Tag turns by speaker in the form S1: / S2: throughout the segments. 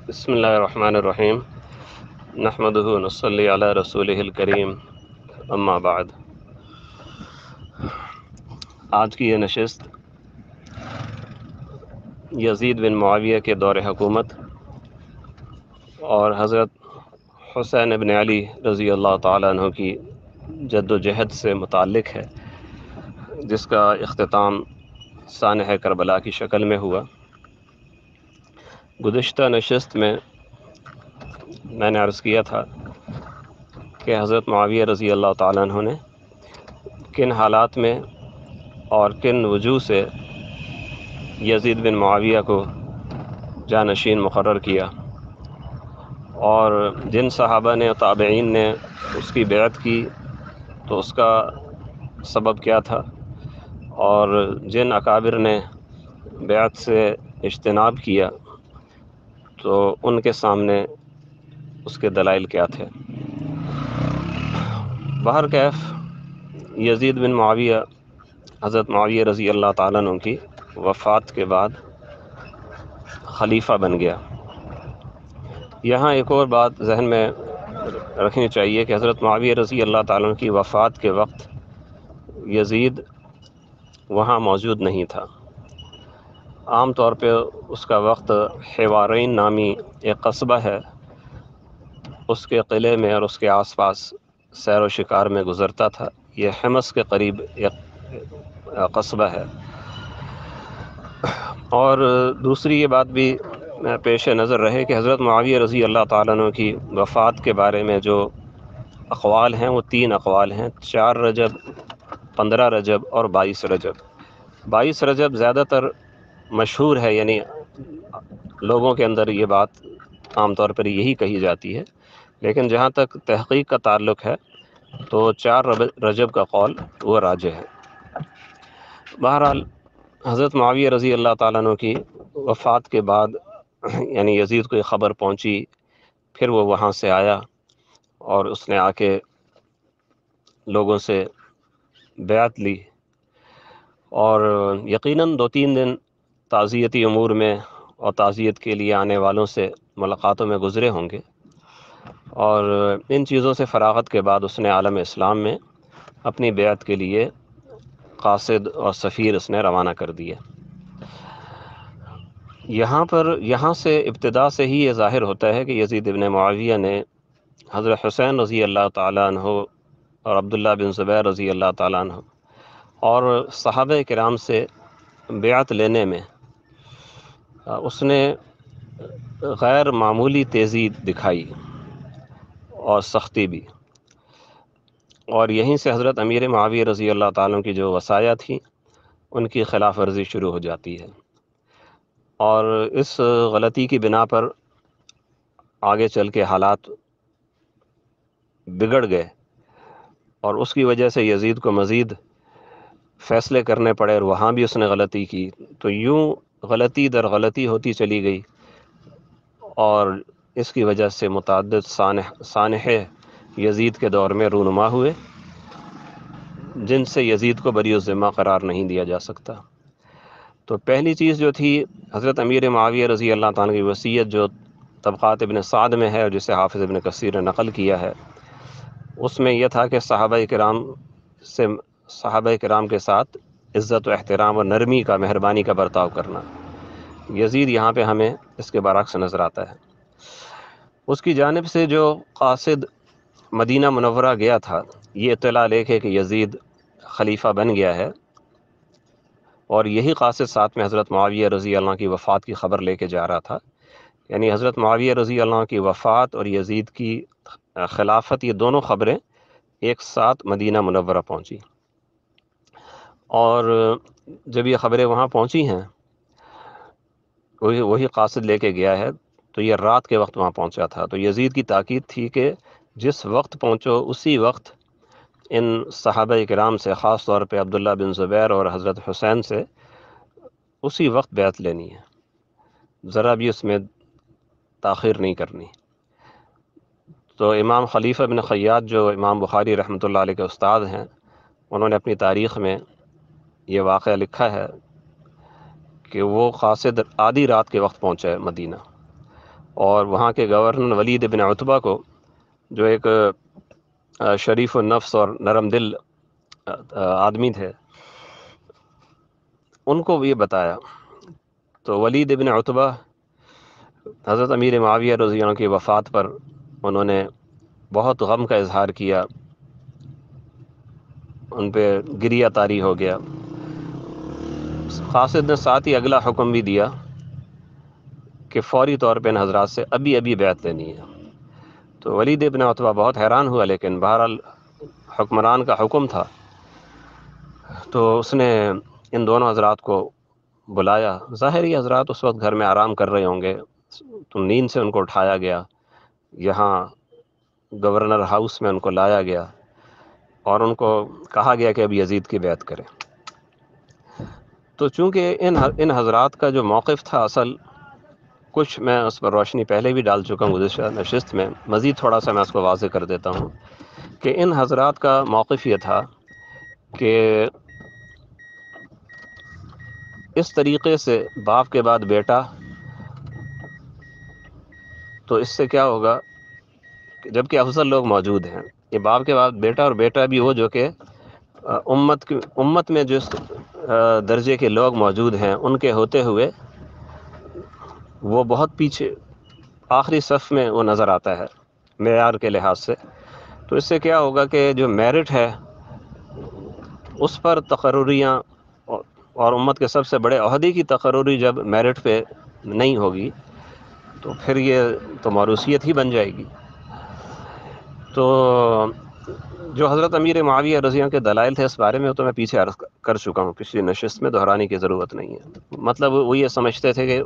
S1: بسم اللہ الرحمن الرحیم نحمدہ ونصلی علی رسولہ الکریم اما بعد۔ آج کی یہ نشست یزید بن معاویہ کے دور حکومت اور حضرت حسین بن علی رضی اللہ تعالیٰ عنہ کی جد و جہد سے متعلق ہے، جس کا اختتام سانحہ کربلا کی شکل میں ہوا۔ گزشتہ نشست میں نے عرض کیا تھا کہ حضرت معاویہ رضی اللہ تعالیٰ عنہ نے کن حالات میں اور کن وجوہ سے یزید بن معاویہ کو جانشین مقرر کیا، اور جن صحابہ نے تابعین نے اس کی بیعت کی تو اس کا سبب کیا تھا، اور جن اکابر نے بیعت سے اجتناب کیا تو ان کے سامنے اس کے دلائل کیا تھے۔ بہرکیف یزید بن معاویہ حضرت معاویہ رضی اللہ تعالیٰ عنہ کی وفات کے بعد خلیفہ بن گیا۔ یہاں ایک اور بات ذہن میں رکھنی چاہیے کہ حضرت معاویہ رضی اللہ تعالیٰ عنہ کی وفات کے وقت یزید وہاں موجود نہیں تھا۔ عام طور پہ اس کا وقت حوارین نامی ایک قصبہ ہے، اس کے قلعے میں اور اس کے آس پاس سیر و شکار میں گزرتا تھا۔ یہ حمص کے قریب ایک قصبہ ہے۔ اور دوسری یہ بات بھی پیش نظر رہے کہ حضرت معاویہ رضی اللہ تعالیٰ عنہ کی وفات کے بارے میں جو اقوال ہیں وہ 3 اقوال ہیں: 4 رجب، 15 رجب اور 22 رجب۔ 22 رجب زیادہ تر مشہور ہے، یعنی لوگوں کے اندر یہ بات عام طور پر یہی کہی جاتی ہے، لیکن جہاں تک تحقیق کا تعلق ہے تو 4 رجب کا قول وہ راجح ہے۔ بہرحال حضرت معاویہ رضی اللہ تعالیٰ عنہ کی وفات کے بعد یعنی یزید کو یہ خبر پہنچی، پھر وہ وہاں سے آیا اور اس نے آ کے لوگوں سے بیعت لی، اور یقیناً 2-3 دن تعزیتی امور میں اور تعزیت کے لیے آنے والوں سے ملاقاتوں میں گزرے ہوں گے، اور ان چیزوں سے فراغت کے بعد اس نے عالم اسلام میں اپنی بیعت کے لیے قاصد اور سفیر اس نے روانہ کر دیے۔ یہاں سے ابتدا سے ہی یہ ظاہر ہوتا ہے کہ یزید بن معاویہ نے حضرت حسین رضی اللہ تعالیٰ عنہ اور عبداللہ بن زبیر رضی اللہ تعالیٰ عنہ اور صحابہ کرام سے بیعت لینے میں اس نے غیر معمولی تیزی دکھائی اور سختی بھی، اور یہیں سے حضرت امیر معاویہ رضی اللہ تعالیٰ کی جو وصایا تھیں ان کی خلاف ورزی شروع ہو جاتی ہے، اور اس غلطی کی بنا پر آگے چل کے حالات بگڑ گئے، اور اس کی وجہ سے یزید کو مزید فیصلے کرنے پڑے، اور وہاں بھی اس نے غلطی کی، تو یوں غلطی در غلطی ہوتی چلی گئی، اور اس کی وجہ سے متعدد سانحے یزید کے دور میں رونما ہوئے، جن سے یزید کو بری الذمہ قرار نہیں دیا جا سکتا۔ تو پہلی چیز جو تھی، حضرت امیر معاویہ رضی اللہ تعالیٰ کی وصیت جو طبقات ابن سعد میں ہے اور جسے حافظ ابن کثیر نے نقل کیا ہے، اس میں یہ تھا کہ صحابہ کرام کے ساتھ عزت و احترام اور نرمی کا، مہربانی کا برتاؤ کرنا۔ یزید یہاں پہ ہمیں اس کے برعکس نظر آتا ہے۔ اس کی جانب سے جو قاصد مدینہ منورہ گیا تھا، یہ اطلاع لے کے کہ یزید خلیفہ بن گیا ہے، اور یہی قاصد ساتھ میں حضرت معاویہ رضی اللہ عنہ کی وفات کی خبر لے کے جا رہا تھا، یعنی حضرت معاویہ رضی اللہ عنہ کی وفات اور یزید کی خلافت، یہ دونوں خبریں ایک ساتھ مدینہ منورہ پہنچی، اور جب یہ خبریں وہاں پہنچی ہیں، وہی قاصد لے کے گیا ہے، تو یہ رات کے وقت وہاں پہنچا تھا، تو یزید کی تاکید تھی کہ جس وقت پہنچو اسی وقت ان صحابہ کرام سے، خاص طور پہ عبداللہ بن زبیر اور حضرت حسین سے اسی وقت بیعت لینی ہے، ذرا بھی اس میں تاخیر نہیں کرنی۔ تو امام خلیفہ بن خیاط جو امام بخاری رحمۃ اللہ علیہ کے استاد ہیں، انہوں نے اپنی تاریخ میں یہ واقعہ لکھا ہے کہ وہ قاصد آدھی رات کے وقت پہنچا ہے مدینہ، اور وہاں کے گورنر ولید بن عتبہ کو، جو ایک شریف النفس اور نرم دل آدمی تھے، ان کو یہ بتایا۔ تو ولید بن عتبہ حضرت امیر معاویہ رضی اللہ عنہ کی وفات پر انہوں نے بہت غم کا اظہار کیا، ان پہ گریہ طاری ہو گیا۔ قاصد نے ساتھ ہی اگلا حکم بھی دیا کہ فوری طور پہ ان حضرات سے ابھی بیعت لینی ہے۔ تو ولید ابن عتبہ بہت حیران ہوا، لیکن بہرحال حکمران کا حکم تھا، تو اس نے ان دونوں حضرات کو بلایا۔ ظاہری حضرات اس وقت گھر میں آرام کر رہے ہوں گے، تو نیند سے ان کو اٹھایا گیا، یہاں گورنر ہاؤس میں ان کو لایا گیا اور ان کو کہا گیا کہ اب یزید کی بیعت کریں۔ تو چونکہ ان حضرات کا جو موقف تھا اصل، کچھ میں اس پر روشنی پہلے بھی ڈال چکا ہوں گزشتہ نشست میں، مزید تھوڑا سا میں اس کو واضح کر دیتا ہوں کہ ان حضرات کا موقف یہ تھا کہ اس طریقے سے باپ کے بعد بیٹا، تو اس سے کیا ہوگا کہ جبکہ افضل لوگ موجود ہیں، یہ باپ کے بعد بیٹا، اور بیٹا بھی وہ جو کہ امت میں جس درجے کے لوگ موجود ہیں ان کے ہوتے ہوئے وہ بہت پیچھے آخری صف میں وہ نظر آتا ہے معیار کے لحاظ سے۔ تو اس سے کیا ہوگا کہ جو میرٹ ہے اس پر تقرریاں، اور امت کے سب سے بڑے عہدے کی تقرری جب میرٹ پہ نہیں ہوگی تو پھر یہ تو موروثیت ہی بن جائے گی۔ تو جو حضرت امیر معاویہ رضی اللہ عنہ کے دلائل تھے اس بارے میں تو میں پیچھے عرض کر چکا ہوں، پچھلی نشست میں دہرانے کی ضرورت نہیں ہے۔ مطلب وہ یہ سمجھتے تھے کہ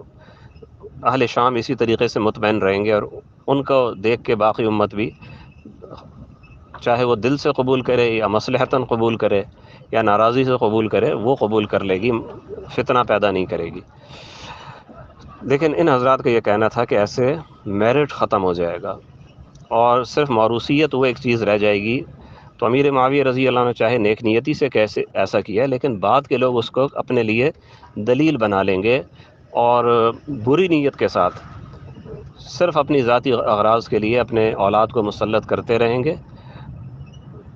S1: اہل شام اسی طریقے سے مطمئن رہیں گے، اور ان کو دیکھ کے باقی امت بھی، چاہے وہ دل سے قبول کرے یا مصلحتاً قبول کرے یا ناراضی سے قبول کرے، وہ قبول کر لے گی، فتنہ پیدا نہیں کرے گی۔ لیکن ان حضرات کا یہ کہنا تھا کہ ایسے میرٹ ختم ہو جائے گا اور صرف موروثیت وہ ایک چیز رہ جائے گی۔ تو امیر معاویہ رضی اللہ عنہ چاہے نیک نیتی سے کیسے ایسا کیا، لیکن بعد کے لوگ اس کو اپنے لیے دلیل بنا لیں گے اور بری نیت کے ساتھ صرف اپنی ذاتی اغراض کے لیے اپنے اولاد کو مسلط کرتے رہیں گے۔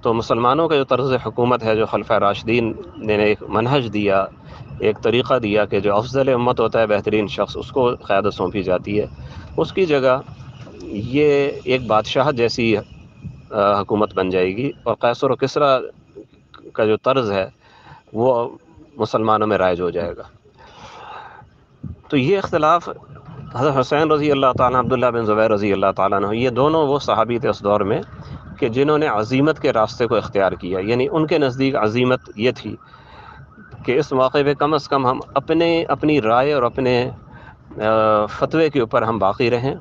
S1: تو مسلمانوں کا جو طرز حکومت ہے، جو خلفۂ راشدین نے ایک منہج دیا، ایک طریقہ دیا کہ جو افضل امت ہوتا ہے، بہترین شخص، اس کو قیادت سونپی جاتی ہے، اس کی جگہ یہ ایک بادشاہت جیسی حکومت بن جائے گی، اور قیصر و کسریٰ کا جو طرز ہے وہ مسلمانوں میں رائج ہو جائے گا۔ تو یہ اختلاف حضرت حسین رضی اللہ تعالیٰ، عبداللہ بن زبیر رضی اللہ تعالیٰ عنہ، یہ دونوں وہ صحابی تھے اس دور میں کہ جنہوں نے عزیمت کے راستے کو اختیار کیا، یعنی ان کے نزدیک عزیمت یہ تھی کہ اس موقع پہ کم از کم ہم اپنی رائے اور اپنے فتوے کے اوپر ہم باقی رہیں،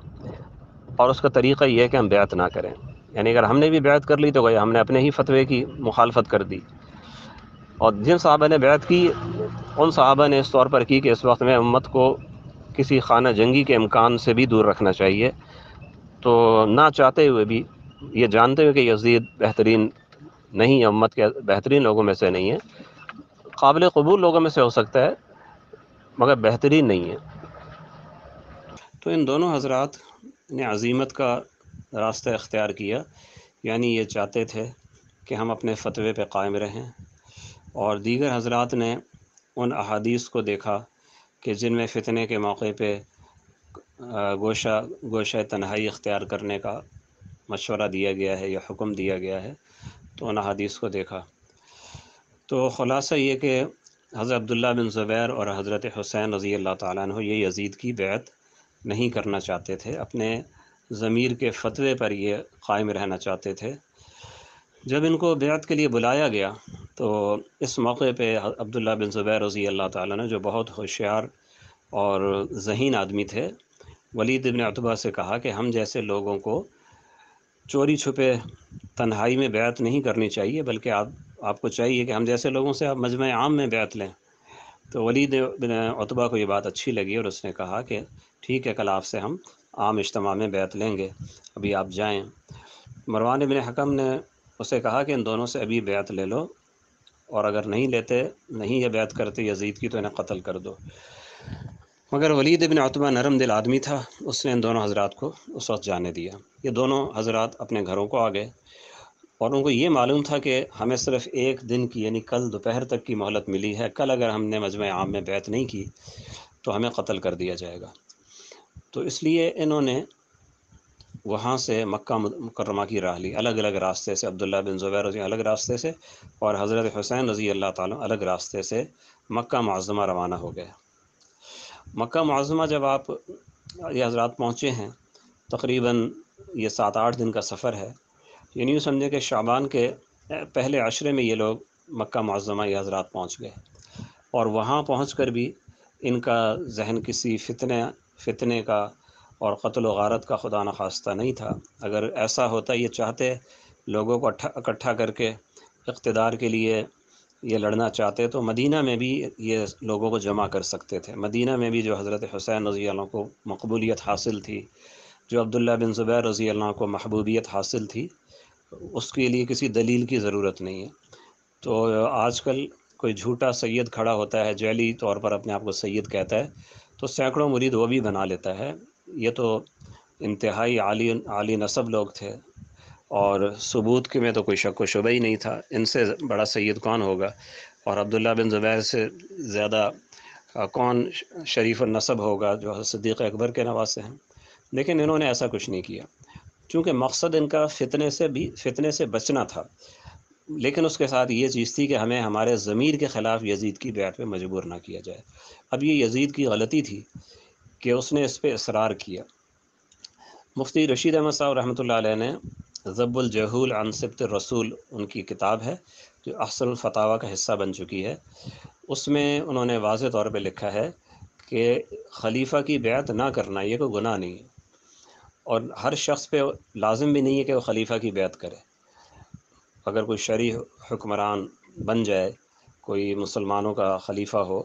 S1: اور اس کا طریقہ یہ ہے کہ ہم بیعت نہ کریں۔ یعنی اگر ہم نے بھی بیعت کر لی تو گویا ہم نے اپنے ہی فتوے کی مخالفت کر دی، اور جن صحابہ نے بیعت کی ان صحابہ نے اس طور پر کی کہ اس وقت میں امت کو کسی خانہ جنگی کے امکان سے بھی دور رکھنا چاہیے۔ تو نہ چاہتے ہوئے بھی، یہ جانتے ہوئے کہ یزید بہترین نہیں ہے، امت کے بہترین لوگوں میں سے نہیں ہے، قابل قبول لوگوں میں سے ہو سکتا ہے مگر بہترین نہیں ہے۔ تو ان دونوں حضرات نے عزیمت کا راستہ اختیار کیا، یعنی یہ چاہتے تھے کہ ہم اپنے فتوے پہ قائم رہیں، اور دیگر حضرات نے ان احادیث کو دیکھا کہ جن میں فتنے کے موقع پہ گوشہ تنہائی اختیار کرنے کا مشورہ دیا گیا ہے یا حکم دیا گیا ہے، تو ان احادیث کو دیکھا۔ تو خلاصہ یہ کہ حضرت عبداللہ بن زبیر اور حضرت حسین رضی اللہ تعالیٰ عنہ یہ یزید کی بیعت نہیں کرنا چاہتے تھے، اپنے ضمیر کے فتوے پر یہ قائم رہنا چاہتے تھے۔ جب ان کو بیعت کے لیے بلایا گیا تو اس موقع پہ عبداللہ بن زبیر رضی اللہ تعالیٰ عنہ، جو بہت ہوشیار اور ذہین آدمی تھے، ولید بن عتبہ سے کہا کہ ہم جیسے لوگوں کو چوری چھپے تنہائی میں بیعت نہیں کرنی چاہیے، بلکہ آپ کو چاہیے کہ ہم جیسے لوگوں سے آپ مجمع عام میں بیعت لیں۔ تو ولید بن عتبہ کو یہ بات اچھی لگی اور اس نے کہا کہ ٹھیک ہے، کل آپ سے ہم عام اجتماع میں بیعت لیں گے، ابھی آپ جائیں۔ مروان بن حکم نے اسے کہا کہ ان دونوں سے ابھی بیعت لے لو، اور اگر نہیں یہ بیعت کرتے یزید کی تو انہیں قتل کر دو۔ مگر ولید بن عتبہ نرم دل آدمی تھا، اس نے ان دونوں حضرات کو اس وقت جانے دیا۔ یہ دونوں حضرات اپنے گھروں کو آ گئے، اور ان کو یہ معلوم تھا کہ ہمیں صرف ایک دن کی یعنی کل دوپہر تک کی مہلت ملی ہے، کل اگر ہم نے مجمع عام میں بیعت نہیں کی تو ہمیں قتل کر دیا جائے گا۔ تو اس لیے انہوں نے وہاں سے مکہ مکرمہ کی راہ لی، الگ الگ راستے سے، عبداللہ بن زبیر رضی اللہ الگ راستے سے، اور حضرت حسین رضی اللہ تعالیٰ الگ راستے سے مکہ معظمہ روانہ ہو گئے۔ مکہ معظمہ جب آپ یہ حضرات پہنچے ہیں، تقریباً یہ 7-8 دن کا سفر ہے، یعنی یوں سمجھیں کہ شعبان کے پہلے عشرے میں یہ لوگ مکہ معظمہ یہ حضرات پہنچ گئے، اور وہاں پہنچ کر بھی ان کا ذہن کسی فتنے کا اور قتل و غارت کا خدا نخواستہ نہیں تھا۔ اگر ایسا ہوتا، یہ چاہتے لوگوں کو اکٹھا کر کے اقتدار کے لیے یہ لڑنا چاہتے تو مدینہ میں بھی یہ لوگوں کو جمع کر سکتے تھے۔ مدینہ میں بھی جو حضرت حسین رضی اللہ عنہ کو مقبولیت حاصل تھی، جو عبداللہ بن زبیر رضی اللہ عنہ کو محبوبیت حاصل تھی، اس کے لیے کسی دلیل کی ضرورت نہیں ہے۔ تو آج کل کوئی جھوٹا سید کھڑا ہوتا ہے، جعلی طور پر اپنے آپ کو سید کہتا ہے، تو سینکڑوں مرید وہ بھی بنا لیتا ہے۔ یہ تو انتہائی عالی نسب لوگ تھے، اور ثبوت کے میں تو کوئی شک و شبہ ہی نہیں تھا، ان سے بڑا سید کون ہوگا، اور عبداللہ بن زبیر سے زیادہ کون شریف النسب ہوگا جو صدیق اکبر کے نواسے ہیں۔ لیکن انہوں نے ایسا کچھ نہیں کیا، چونکہ مقصد ان کا فتنے سے بچنا تھا، لیکن اس کے ساتھ یہ چیز تھی کہ ہمیں ہمارے ضمیر کے خلاف یزید کی بیعت پہ مجبور نہ کیا جائے۔ اب یہ یزید کی غلطی تھی کہ اس نے اس پہ اصرار کیا۔ مفتی رشید احمد صاحب رحمۃ اللہ علیہ نے ذب الجہول عن سبط الرسول، ان کی کتاب ہے جو احسن الفتاویٰ کا حصہ بن چکی ہے، اس میں انہوں نے واضح طور پہ لکھا ہے کہ خلیفہ کی بیعت نہ کرنا یہ کوئی گناہ نہیں ہے، اور ہر شخص پہ لازم بھی نہیں ہے کہ وہ خلیفہ کی بیعت کرے۔ اگر کوئی شرعی حکمران بن جائے، کوئی مسلمانوں کا خلیفہ ہو،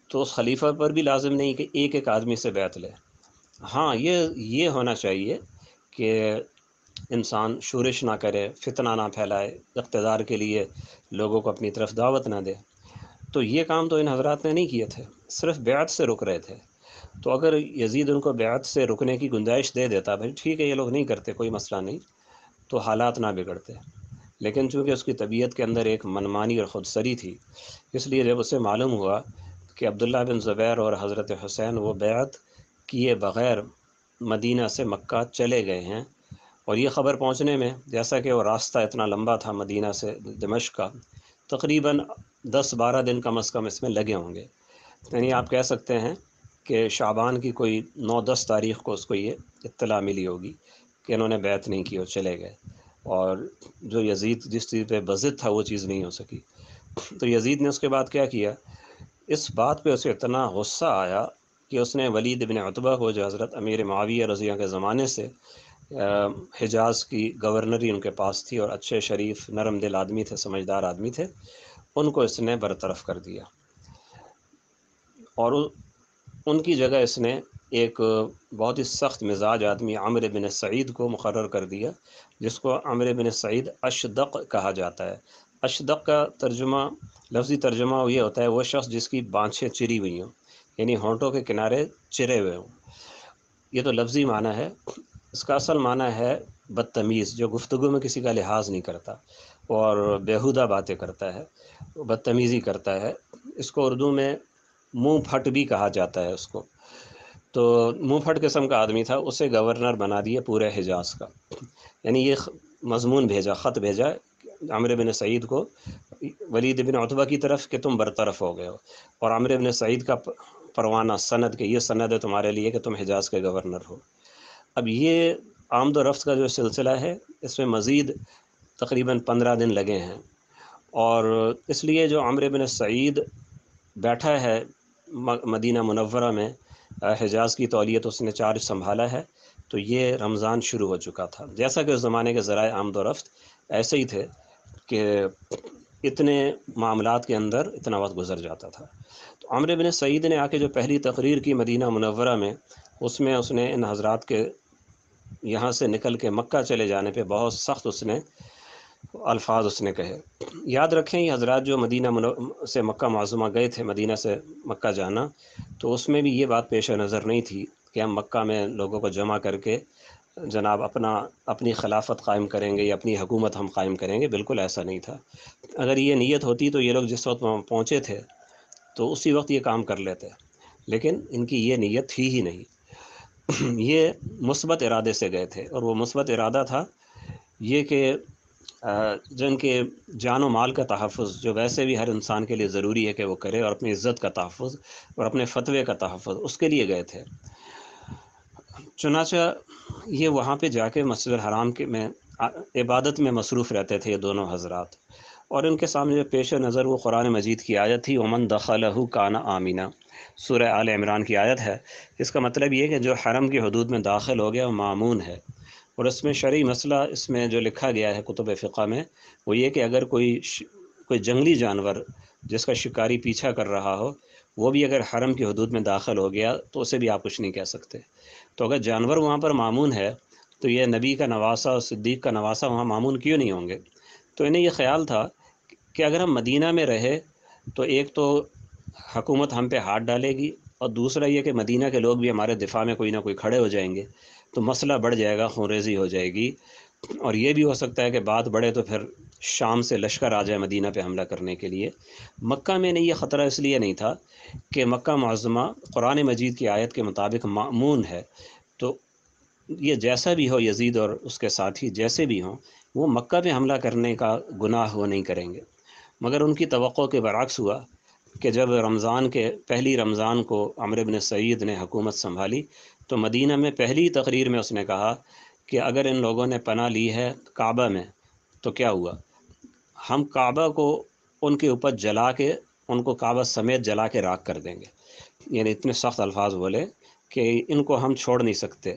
S1: تو اس خلیفہ پر بھی لازم نہیں کہ ایک ایک آدمی سے بیعت لے۔ ہاں، یہ ہونا چاہیے کہ انسان شورش نہ کرے، فتنہ نہ پھیلائے، اقتدار کے لیے لوگوں کو اپنی طرف دعوت نہ دے۔ تو یہ کام تو ان حضرات نے نہیں کیے تھے، صرف بیعت سے رک رہے تھے۔ تو اگر یزید ان کو بیعت سے رکنے کی گنجائش دے دیتا، بھائی ٹھیک ہے یہ لوگ نہیں کرتے، کوئی مسئلہ نہیں، تو حالات نہ بگڑتے۔ لیکن چونکہ اس کی طبیعت کے اندر ایک منمانی اور خودسری تھی، اس لیے جب اسے معلوم ہوا کہ عبداللہ بن زبیر اور حضرت حسین وہ بیعت کیے بغیر مدینہ سے مکہ چلے گئے ہیں، اور یہ خبر پہنچنے میں، جیسا کہ وہ راستہ اتنا لمبا تھا مدینہ سے دمشق کا، تقریباً 10-12 دن کم از کم اس میں لگے ہوں گے۔ یعنی آپ کہہ سکتے ہیں کہ شعبان کی کوئی 9-10 تاریخ کو اس کو یہ اطلاع ملی ہوگی کہ انہوں نے بیعت نہیں کی اور چلے گئے، اور جو یزید جس چیز پہ بضد تھا وہ چیز نہیں ہو سکی۔ تو یزید نے اس کے بعد کیا کیا، اس بات پہ اسے اتنا غصہ آیا کہ اس نے ولید بن عتبہ کو، جو حضرت امیر معاویہ رضی اللہ کے زمانے سے حجاز کی گورنری ان کے پاس تھی، اور اچھے شریف نرم دل آدمی تھے، سمجھدار آدمی تھے، ان کو اس نے برطرف کر دیا، اور ان کی جگہ اس نے ایک بہت ہی سخت مزاج آدمی عمرو بن سعید کو مقرر کر دیا، جس کو عمرو بن سعید اشدق کہا جاتا ہے۔ اشدق کا ترجمہ، لفظی ترجمہ یہ ہوتا ہے وہ شخص جس کی بانچھیں چری ہوئی ہوں، یعنی ہونٹوں کے کنارے چرے ہوئے ہوں۔ یہ تو لفظی معنی ہے، اس کا اصل معنی ہے بدتمیز، جو گفتگو میں کسی کا لحاظ نہیں کرتا اور بیہودہ باتیں کرتا ہے، بدتمیزی کرتا ہے۔ اس کو اردو میں منہ پھٹ بھی کہا جاتا ہے اس کو۔ تو منہ پھٹ قسم کا آدمی تھا، اسے گورنر بنا دیا پورے حجاز کا۔ یعنی یہ مضمون بھیجا، خط بھیجا عمرو بن سعید کو ولید بن عتبہ کی طرف کہ تم برطرف ہو گئے ہو، اور عمرو بن سعید کا پروانہ سند، کہ یہ سند ہے تمہارے لیے کہ تم حجاز کے گورنر ہو۔ اب یہ آمد و رفت کا جو سلسلہ ہے، اس میں مزید تقریباً 15 دن لگے ہیں، اور اس لیے جو عمرو بن سعید بیٹھا ہے مدینہ منورہ میں، حجاز کی تولیت اس نے چارج سنبھالا ہے، تو یہ رمضان شروع ہو چکا تھا۔ جیسا کہ اس زمانے کے ذرائع آمد و رفت ایسے ہی تھے کہ اتنے معاملات کے اندر اتنا وقت گزر جاتا تھا۔ تو عمرو بن سعید نے آ کے جو پہلی تقریر کی مدینہ منورہ میں، اس میں اس نے ان حضرات کے یہاں سے نکل کے مکہ چلے جانے پہ بہت سخت اس نے الفاظ اس نے کہے۔ یاد رکھیں یہ حضرات جو مدینہ سے مکہ معظمہ گئے تھے، مدینہ سے مکہ جانا، تو اس میں بھی یہ بات پیش نظر نہیں تھی کہ ہم مکہ میں لوگوں کو جمع کر کے جناب اپنی خلافت قائم کریں گے یا اپنی حکومت ہم قائم کریں گے، بالکل ایسا نہیں تھا۔ اگر یہ نیت ہوتی تو یہ لوگ جس وقت وہاں پہنچے تھے تو اسی وقت یہ کام کر لیتے، لیکن ان کی یہ نیت تھی ہی نہیں۔ یہ مثبت ارادے سے گئے تھے، اور وہ مثبت ارادہ تھا یہ کہ جن کے جان و مال کا تحفظ جو ویسے بھی ہر انسان کے لیے ضروری ہے کہ وہ کرے، اور اپنی عزت کا تحفظ اور اپنے فتوے کا تحفظ، اس کے لیے گئے تھے۔ چنانچہ یہ وہاں پہ جا کے مسجد الحرام کے میں عبادت میں مصروف رہتے تھے یہ دونوں حضرات، اور ان کے سامنے جو پیش نظر وہ قرآن مجید کی آیت تھی ومن دخلہ کان آمنا، سورہ آل عمران کی آیت ہے۔ اس کا مطلب یہ کہ جو حرم کی حدود میں داخل ہو گیا وہ مامون ہے، اور اس میں شرعی مسئلہ اس میں جو لکھا گیا ہے کتب فقہ میں وہ یہ کہ اگر کوئی جنگلی جانور جس کا شکاری پیچھا کر رہا ہو وہ بھی اگر حرم کی حدود میں داخل ہو گیا تو اسے بھی آپ کچھ نہیں کہہ سکتے۔ تو اگر جانور وہاں پر مامون ہے تو یہ نبی کا نواسہ اور صدیق کا نواسہ وہاں مامون کیوں نہیں ہوں گے؟ تو انہیں یہ خیال تھا کہ اگر ہم مدینہ میں رہے تو ایک تو حکومت ہم پہ ہاتھ ڈالے گی، اور دوسرا یہ کہ مدینہ کے لوگ بھی ہمارے دفاع میں کوئی نہ کوئی کھڑے ہو جائیں گے، تو مسئلہ بڑھ جائے گا، خونریزی ہو جائے گی، اور یہ بھی ہو سکتا ہے کہ بات بڑھے تو پھر شام سے لشکر آ جائے مدینہ پہ حملہ کرنے کے لیے۔ مکہ میں نہیں، یہ خطرہ اس لیے نہیں تھا کہ مکہ معظمہ قرآن مجید کی آیت کے مطابق مأمون ہے، تو یہ جیسا بھی ہو یزید اور اس کے ساتھی جیسے بھی ہوں وہ مکہ پہ حملہ کرنے کا گناہ وہ نہیں کریں گے۔ مگر ان کی توقع کے برعکس ہوا کہ جب پہلی رمضان کو عمرو بن سعید نے حکومت سنبھالی تو مدینہ میں پہلی تقریر میں اس نے کہا کہ اگر ان لوگوں نے پناہ لی ہے کعبہ میں تو کیا ہوا، ہم کعبہ کو ان کے اوپر جلا کے ان کو کعبہ سمیت جلا کے راکھ کر دیں گے۔ یعنی اتنے سخت الفاظ بولے کہ ان کو ہم چھوڑ نہیں سکتے،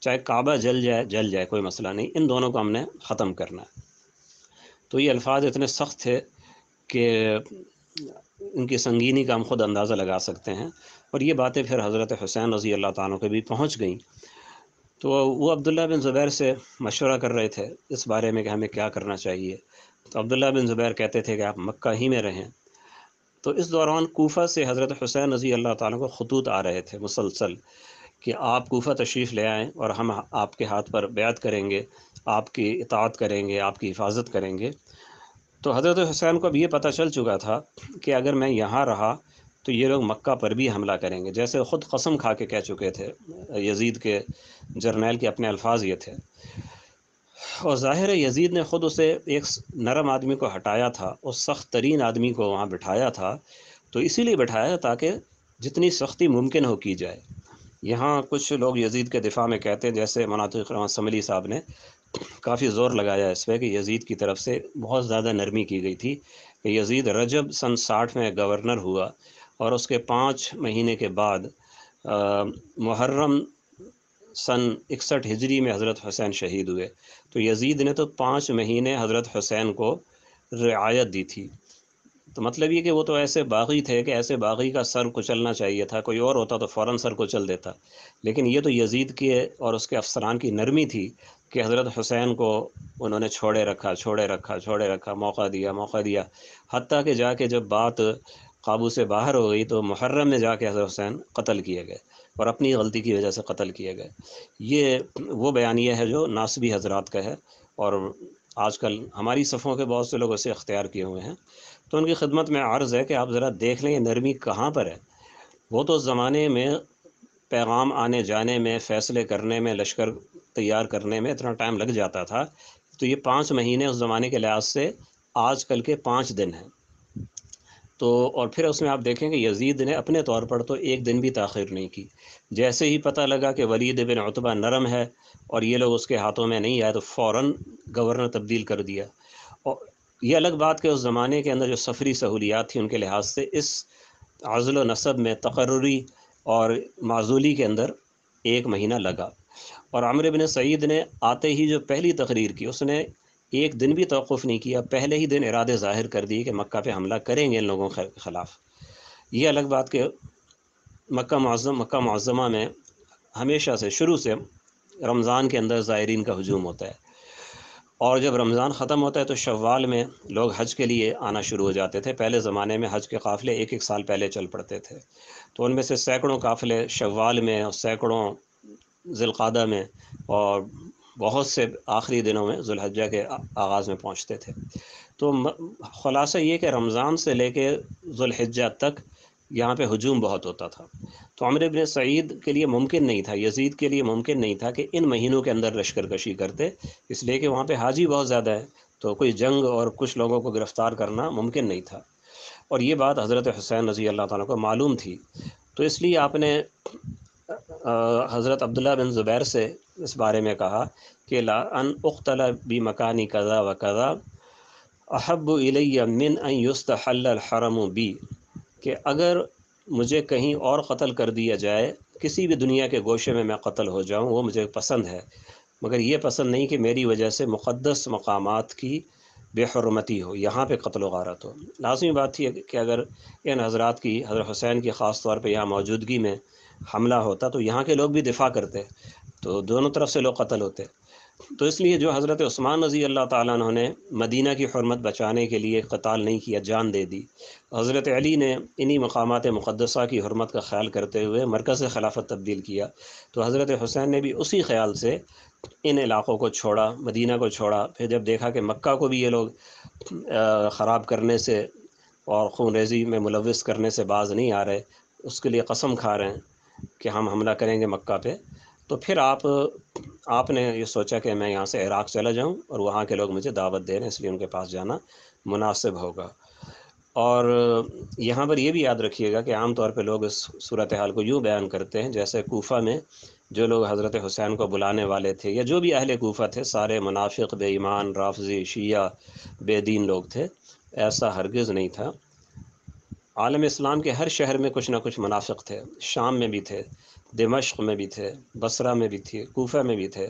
S1: چاہے کعبہ جل جائے کوئی مسئلہ نہیں، ان دونوں کو ہم نے ختم کرنا ہے۔ تو یہ الفاظ اتنے سخت تھے کہ ان کی سنگینی کا ہم خود اندازہ لگا سکتے ہیں، اور یہ باتیں پھر حضرت حسین رضی اللہ تعالیٰ کے بھی پہنچ گئیں۔ تو وہ عبداللہ بن زبیر سے مشورہ کر رہے تھے اس بارے میں کہ ہمیں کیا کرنا چاہیے، تو عبداللہ بن زبیر کہتے تھے کہ آپ مکہ ہی میں رہیں۔ تو اس دوران کوفہ سے حضرت حسین رضی اللہ تعالیٰ کو خطوط آ رہے تھے مسلسل کہ آپ کوفہ تشریف لے آئیں اور ہم آپ کے ہاتھ پر بیعت کریں گے، آپ کی اطاعت کریں گے، آپ کی حفاظت کریں گے۔ تو حضرت حسین کو اب یہ پتہ چل چکا تھا کہ اگر میں یہاں رہا تو یہ لوگ مکہ پر بھی حملہ کریں گے، جیسے خود قسم کھا کے کہہ چکے تھے یزید کے جرنیل کے اپنے الفاظ یہ تھے۔ اور ظاہر ہے یزید نے خود اسے ایک نرم آدمی کو ہٹایا تھا، اس سخت ترین آدمی کو وہاں بٹھایا تھا، تو اسی لیے بٹھایا تاکہ جتنی سختی ممکن ہو کی جائے۔ یہاں کچھ لوگ یزید کے دفاع میں کہتے ہیں، جیسے مناطق سملی صاحب نے کافی زور لگایا اس پہ کہ یزید کی طرف سے بہت زیادہ نرمی کی گئی تھی کہ یزید رجب سن 60 میں گورنر ہوا، اور اس کے 5 مہینے کے بعد محرم سن 61 ہجری میں حضرت حسین شہید ہوئے۔ تو یزید نے تو 5 مہینے حضرت حسین کو رعایت دی تھی۔ تو مطلب یہ کہ وہ تو ایسے باغی تھے کہ ایسے باغی کا سر کچلنا چاہیے تھا، کوئی اور ہوتا تو فوراً سر کچل دیتا، لیکن یہ تو یزید کے اور اس کے افسران کی نرمی تھی کہ حضرت حسین کو انہوں نے چھوڑے رکھا، موقع دیا، حتیٰ کہ جا کے جب بات قابو سے باہر ہو گئی تو محرم میں جا کے حضرت حسین قتل کیے گئے، اور اپنی غلطی کی وجہ سے قتل کیے گئے۔ یہ وہ بیانیہ ہے جو ناصبی حضرات کا ہے، اور آج کل ہماری صفوں کے بہت سے لوگ اسے اختیار کیے ہوئے ہیں۔ تو ان کی خدمت میں عرض ہے کہ آپ ذرا دیکھ لیں یہ نرمی کہاں پر ہے۔ وہ تو اس زمانے میں پیغام آنے جانے میں، فیصلے کرنے میں، لشکر تیار کرنے میں اتنا ٹائم لگ جاتا تھا، تو یہ 5 مہینے اس زمانے کے لحاظ سے آج کل کے 5 دن ہیں۔ تو اور پھر اس میں آپ دیکھیں کہ یزید نے اپنے طور پر تو ایک دن بھی تاخیر نہیں کی۔ جیسے ہی پتہ لگا کہ ولید بن عتبہ نرم ہے اور یہ لوگ اس کے ہاتھوں میں نہیں آئے تو فوراً گورنر تبدیل کر دیا۔ اور یہ الگ بات کہ اس زمانے کے اندر جو سفری سہولیات تھیں ان کے لحاظ سے اس عزل و نصب میں تقرری اور معزولی کے اندر 1 مہینہ لگا۔ اور عمرو بن سعید نے آتے ہی جو پہلی تقریر کی اس نے ایک دن بھی توقف نہیں کیا، پہلے ہی دن ارادے ظاہر کر دیے کہ مکہ پہ حملہ کریں گے ان لوگوں کے خلاف۔ یہ الگ بات کہ مکہ معظمہ میں ہمیشہ سے شروع سے رمضان کے اندر زائرین کا ہجوم ہوتا ہے، اور جب رمضان ختم ہوتا ہے تو شوال میں لوگ حج کے لیے آنا شروع ہو جاتے تھے۔ پہلے زمانے میں حج کے قافلے ایک ایک سال پہلے چل پڑتے تھے، تو ان میں سے سینکڑوں قافلے شوال میں اور سینکڑوں ذی القعدہ میں اور بہت سے آخری دنوں میں ذو الحجہ کے آغاز میں پہنچتے تھے۔ تو خلاصہ یہ کہ رمضان سے لے کے ذو الحجہ تک یہاں پہ ہجوم بہت ہوتا تھا۔ تو عمرو بن سعید کے لیے ممکن نہیں تھا، یزید کے لیے ممکن نہیں تھا کہ ان مہینوں کے اندر لشکر کشی کرتے، اس لیے کہ وہاں پہ حاجی بہت زیادہ ہے، تو کوئی جنگ اور کچھ لوگوں کو گرفتار کرنا ممکن نہیں تھا۔ اور یہ بات حضرت حسین رضی اللہ تعالیٰ کو معلوم تھی، تو اس لیے آپ نے حضرت عبداللہ بن زبیر سے اس بارے میں کہا کہ لا ان اقتل بمکانی کذا و کذا احب الی من ان یستحل الحرم بی، کہ اگر مجھے کہیں اور قتل کر دیا جائے، کسی بھی دنیا کے گوشے میں قتل ہو جاؤں، وہ مجھے پسند ہے، مگر یہ پسند نہیں کہ میری وجہ سے مقدس مقامات کی بے حرمتی ہو، یہاں پہ قتل و غارت ہو۔ لازمی بات تھی کہ اگر ان حضرات کی، حضرت حسین کی خاص طور پہ یہاں موجودگی میں حملہ ہوتا تو یہاں کے لوگ بھی دفاع کرتے، تو دونوں طرف سے لوگ قتل ہوتے۔ تو اس لیے جو حضرت عثمان رضی اللہ تعالیٰ عنہ نے مدینہ کی حرمت بچانے کے لیے قتال نہیں کیا، جان دے دی، حضرت علی نے انہی مقامات مقدسہ کی حرمت کا خیال کرتے ہوئے مرکز خلافت تبدیل کیا، تو حضرت حسین نے بھی اسی خیال سے ان علاقوں کو چھوڑا، مدینہ کو چھوڑا۔ پھر جب دیکھا کہ مکہ کو بھی یہ لوگ خراب کرنے سے اور خون ریزی میں ملوث کرنے سے باز نہیں آ رہے، اس کے لیے قسم کھا رہے ہیں کہ ہم حملہ کریں گے مکہ پہ، تو پھر آپ نے یہ سوچا کہ میں یہاں سے عراق چلا جاؤں، اور وہاں کے لوگ مجھے دعوت دے رہے ہیں، اس لیے ان کے پاس جانا مناسب ہوگا۔ اور یہاں پر یہ بھی یاد رکھیے گا کہ عام طور پہ لوگ اس صورتحال کو یوں بیان کرتے ہیں جیسے کوفہ میں جو لوگ حضرت حسین کو بلانے والے تھے، یا جو بھی اہل کوفہ تھے، سارے منافق، بے ایمان، رافضی، شیعہ، بے دین لوگ تھے۔ ایسا ہرگز نہیں تھا۔ عالم اسلام کے ہر شہر میں کچھ نہ کچھ منافق تھے، شام میں بھی تھے، دمشق میں بھی تھے، بصرہ میں بھی تھے، کوفہ میں بھی تھے،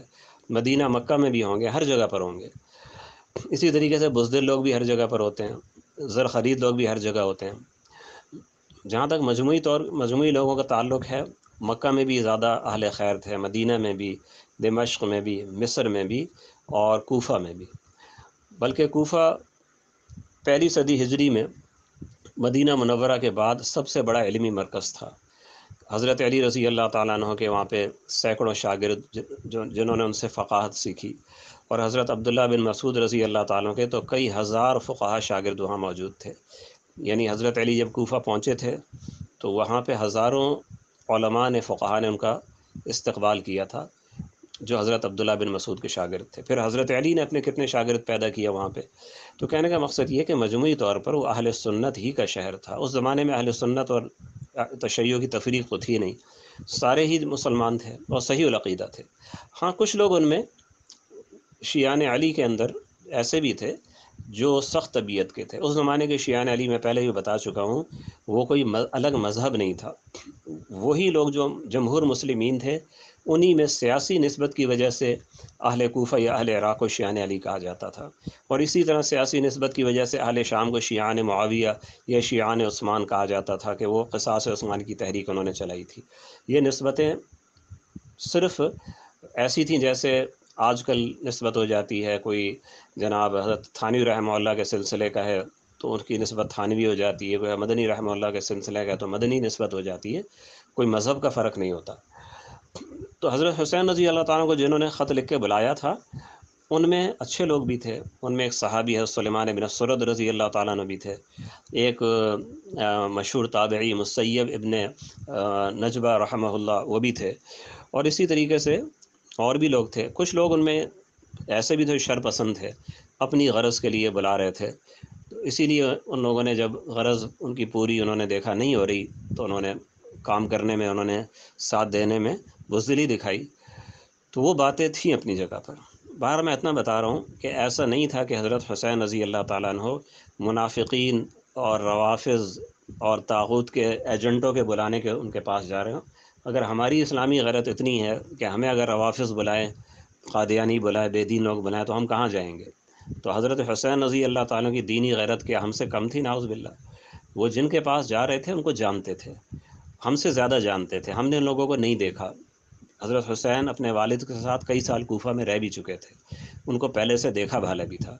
S1: مدینہ مکہ میں بھی ہوں گے، ہر جگہ پر ہوں گے۔ اسی طریقے سے بزدل لوگ بھی ہر جگہ پر ہوتے ہیں، زر خرید لوگ بھی ہر جگہ ہوتے ہیں۔ جہاں تک مجموعی لوگوں کا تعلق ہے، مکہ میں بھی زیادہ اہل خیر تھے، مدینہ میں بھی، دمشق میں بھی، مصر میں بھی، اور کوفہ میں بھی۔ بلکہ کوفہ پہلی صدی ہجری میں مدینہ منورہ کے بعد سب سے بڑا علمی مرکز تھا۔ حضرت علی رضی اللہ تعالیٰ عنہ کے وہاں پہ سینکڑوں شاگرد جنہوں نے ان سے فقاہت سیکھی، اور حضرت عبداللہ بن مسعود رضی اللہ تعالیٰ عنہ کے تو کئی ہزار فقہا شاگرد وہاں موجود تھے۔ یعنی حضرت علی جب کوفہ پہنچے تھے تو وہاں پہ ہزاروں علماء نے، فقہا نے ان کا استقبال کیا تھا، جو حضرت عبداللہ بن مسعود کے شاگرد تھے۔ پھر حضرت علی نے اپنے کتنے شاگرد پیدا کیا وہاں پہ۔ تو کہنے کا مقصد یہ کہ مجموعی طور پر وہ اہل سنت ہی کا شہر تھا۔ اس زمانے میں اہل سنت اور تشیع کی تفریق تو تھی نہیں، سارے ہی مسلمان تھے اور صحیح العقیدہ تھے۔ ہاں، کچھ لوگ ان میں شیعان علی کے اندر ایسے بھی تھے جو سخت طبیعت کے تھے۔ اس زمانے کے شیعان علی میں پہلے بھی بتا چکا ہوں، وہ کوئی الگ مذہب نہیں تھا، وہی لوگ جو جمہور مسلمین تھے، انہی میں سیاسی نسبت کی وجہ سے اہل کوفہ یا اہل عراق کو شیعان علی کہا جاتا تھا، اور اسی طرح سیاسی نسبت کی وجہ سے اہل شام کو شیعان معاویہ یا شیعان عثمان کہا جاتا تھا کہ وہ قصاص عثمان کی تحریک انہوں نے چلائی تھی۔ یہ نسبتیں صرف ایسی تھیں جیسے آج کل نسبت ہو جاتی ہے، کوئی جناب حضرت تھانوی رحمہ اللہ کے سلسلے کا ہے تو ان کی نسبت تھانوی ہو جاتی ہے، کوئی مدنی رحمہ اللہ کے سلسلے کا ہے تو مدنی نسبت ہو جاتی ہے، کوئی مذہب کا فرق نہیں ہوتا۔ تو حضرت حسین رضی اللہ تعالیٰ کو جنہوں نے خط لکھ کے بلایا تھا، ان میں اچھے لوگ بھی تھے۔ ان میں ایک صحابی حضرت سلیمان بن سرد رضی اللہ تعالیٰ عنہ بھی تھے، ایک مشہور تابعی مسیب ابن نجبہ رحمہ اللہ وہ بھی تھے، اور اسی طریقے سے اور بھی لوگ تھے۔ کچھ لوگ ان میں ایسے بھی تھے شر پسند تھے، اپنی غرض کے لیے بلا رہے تھے، تو اسی لیے ان لوگوں نے جب غرض ان کی پوری انہوں نے دیکھا نہیں ہو رہی تو انہوں نے کام کرنے میں، انہوں نے ساتھ دینے میں بزدلی دکھائی۔ تو وہ باتیں تھیں اپنی جگہ پر۔ باہر میں اتنا بتا رہا ہوں کہ ایسا نہیں تھا کہ حضرت حسین رضی اللہ تعالیٰ عنہ منافقین اور روافض اور طاغوت کے ایجنٹوں کے بلانے کے ان کے پاس جا رہے ہوں۔ اگر ہماری اسلامی غیرت اتنی ہے کہ ہمیں اگر روافض بلائیں، قادیانی بلائے، بے دین لوگ بلائیں تو ہم کہاں جائیں گے؟ تو حضرت حسین رضی اللہ تعالیٰ کی دینی غیرت کیا ہم سے کم تھی؟ نعوذ باللہ۔ وہ جن کے پاس جا رہے تھے ان کو جانتے تھے، ہم سے زیادہ جانتے تھے، ہم نے ان لوگوں کو نہیں دیکھا، حضرت حسین اپنے والد کے ساتھ کئی سال کوفہ میں رہ بھی چکے تھے، ان کو پہلے سے دیکھا بھالا بھی تھا،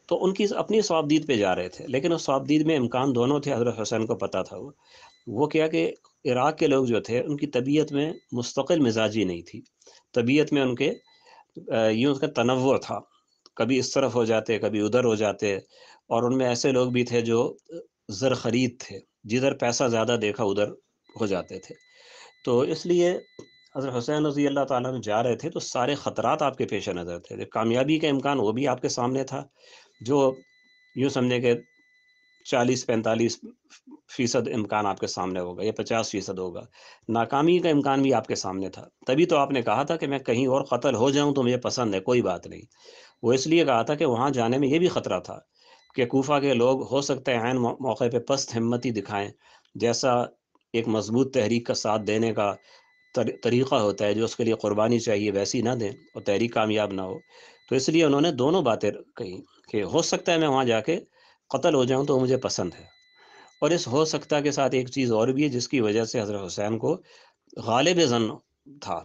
S1: تو ان کی اپنی صوابدید پہ جا رہے تھے، لیکن اس صوابدید میں امکان دونوں تھے، حضرت حسین کو پتہ تھا وہ کیا کہ عراق کے لوگ جو تھے ان کی طبیعت میں مستقل مزاجی نہیں تھی، طبیعت میں ان کے یوں اس کا تنوع تھا، کبھی اس طرف ہو جاتے کبھی ادھر ہو جاتے، اور ان میں ایسے لوگ بھی تھے جو زر خرید تھے، جدھر پیسہ زیادہ دیکھا ادھر ہو جاتے تھے، تو اس لیے حضرت حسین رضی اللہ تعالیٰ عنہ جا رہے تھے تو سارے خطرات آپ کے پیش نظر تھے، کامیابی کا امکان وہ بھی آپ کے سامنے تھا، جو یوں سمجھے کہ 40-45% امکان آپ کے سامنے ہوگا یا 50% ہوگا، ناکامی کا امکان بھی آپ کے سامنے تھا، تبھی تو آپ نے کہا تھا کہ میں کہیں اور قتل ہو جاؤں تو مجھے پسند ہے، کوئی بات نہیں، وہ اس لیے کہا تھا کہ وہاں جانے میں یہ بھی خطرہ تھا کہ کوفہ کے لوگ ہو سکتا ہے عین موقع پہ پست ہمتی دکھائیں، جیسا ایک مضبوط تحریک کا ساتھ دینے کا طریقہ ہوتا ہے جو اس کے لیے قربانی چاہیے ویسی نہ دیں اور تحریک کامیاب نہ ہو، تو اس لیے انہوں نے دونوں باتیں کہی کہ ہو سکتا ہے میں وہاں جا کے قتل ہو جاؤں تو مجھے پسند ہے، اور اس ہو سکتا کے ساتھ ایک چیز اور بھی ہے جس کی وجہ سے حضرت حسین کو غالب ظن تھا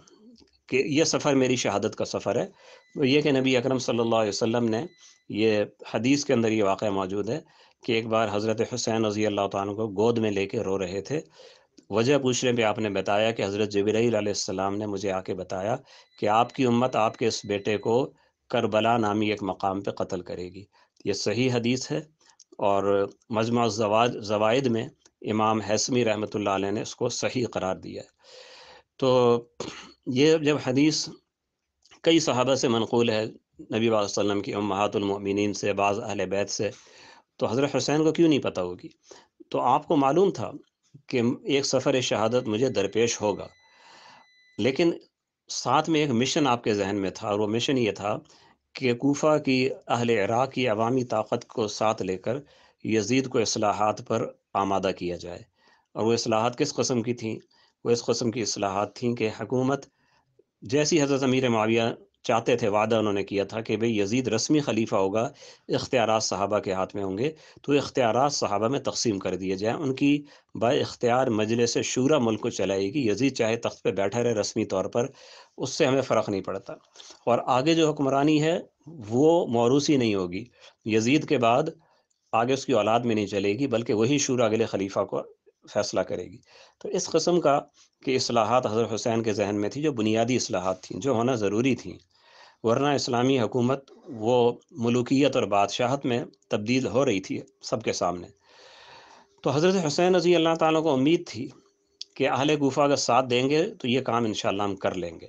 S1: کہ یہ سفر میری شہادت کا سفر ہے، وہ یہ کہ نبی اکرم صلی اللہ علیہ وسلم نے، یہ حدیث کے اندر یہ واقعہ موجود ہے کہ ایک بار حضرت حسین رضی اللہ تعالیٰ کو گود میں لے کے رو رہے تھے، وجہ پوچھنے پہ آپ نے بتایا کہ حضرت جبرائیل علیہ السلام نے مجھے آ کے بتایا کہ آپ کی امت آپ کے اس بیٹے کو کربلا نامی ایک مقام پہ قتل کرے گی، یہ صحیح حدیث ہے، اور مجمع زوائد میں امام حیثمی رحمۃ اللہ علیہ نے اس کو صحیح قرار دیا ہے، تو یہ جب حدیث کئی صحابہ سے منقول ہے، نبی صلی اللہ علیہ وسلم کی امہات المؤمنین سے، بعض اہل بیت سے، تو حضرت حسین کو کیوں نہیں پتہ ہوگی؟ تو آپ کو معلوم تھا کہ ایک سفر شہادت مجھے درپیش ہوگا، لیکن ساتھ میں ایک مشن آپ کے ذہن میں تھا، اور وہ مشن یہ تھا کہ کوفہ کی اہل عراق کی عوامی طاقت کو ساتھ لے کر یزید کو اصلاحات پر آمادہ کیا جائے، اور وہ اصلاحات کس قسم کی تھیں؟ وہ اس قسم کی اصلاحات تھیں کہ حکومت جیسی حضرت امیر معاویہ چاہتے تھے، وعدہ انہوں نے کیا تھا کہ بھئی یزید رسمی خلیفہ ہوگا، اختیارات صحابہ کے ہاتھ میں ہوں گے، تو اختیارات صحابہ میں تقسیم کر دیے جائیں، ان کی با اختیار مجلس شورا ملک کو چلائے گی، یزید چاہے تخت پہ بیٹھا رہے رسمی طور پر، اس سے ہمیں فرق نہیں پڑتا، اور آگے جو حکمرانی ہے وہ موروثی نہیں ہوگی، یزید کے بعد آگے اس کی اولاد میں نہیں چلے گی، بلکہ وہی شورا اگلے خلیفہ کو فیصلہ کرے گی، تو اس قسم کا کہ اصلاحات حضرت حسین کے ذہن میں تھی، جو بنیادی اصلاحات تھیں، جو ہونا ضروری تھیں، ورنہ اسلامی حکومت وہ ملوکیت اور بادشاہت میں تبدیل ہو رہی تھی سب کے سامنے، تو حضرت حسین رضی اللہ تعالیٰ کو امید تھی کہ اہل کوفہ اگر ساتھ دیں گے تو یہ کام انشاءاللہ ہم کر لیں گے،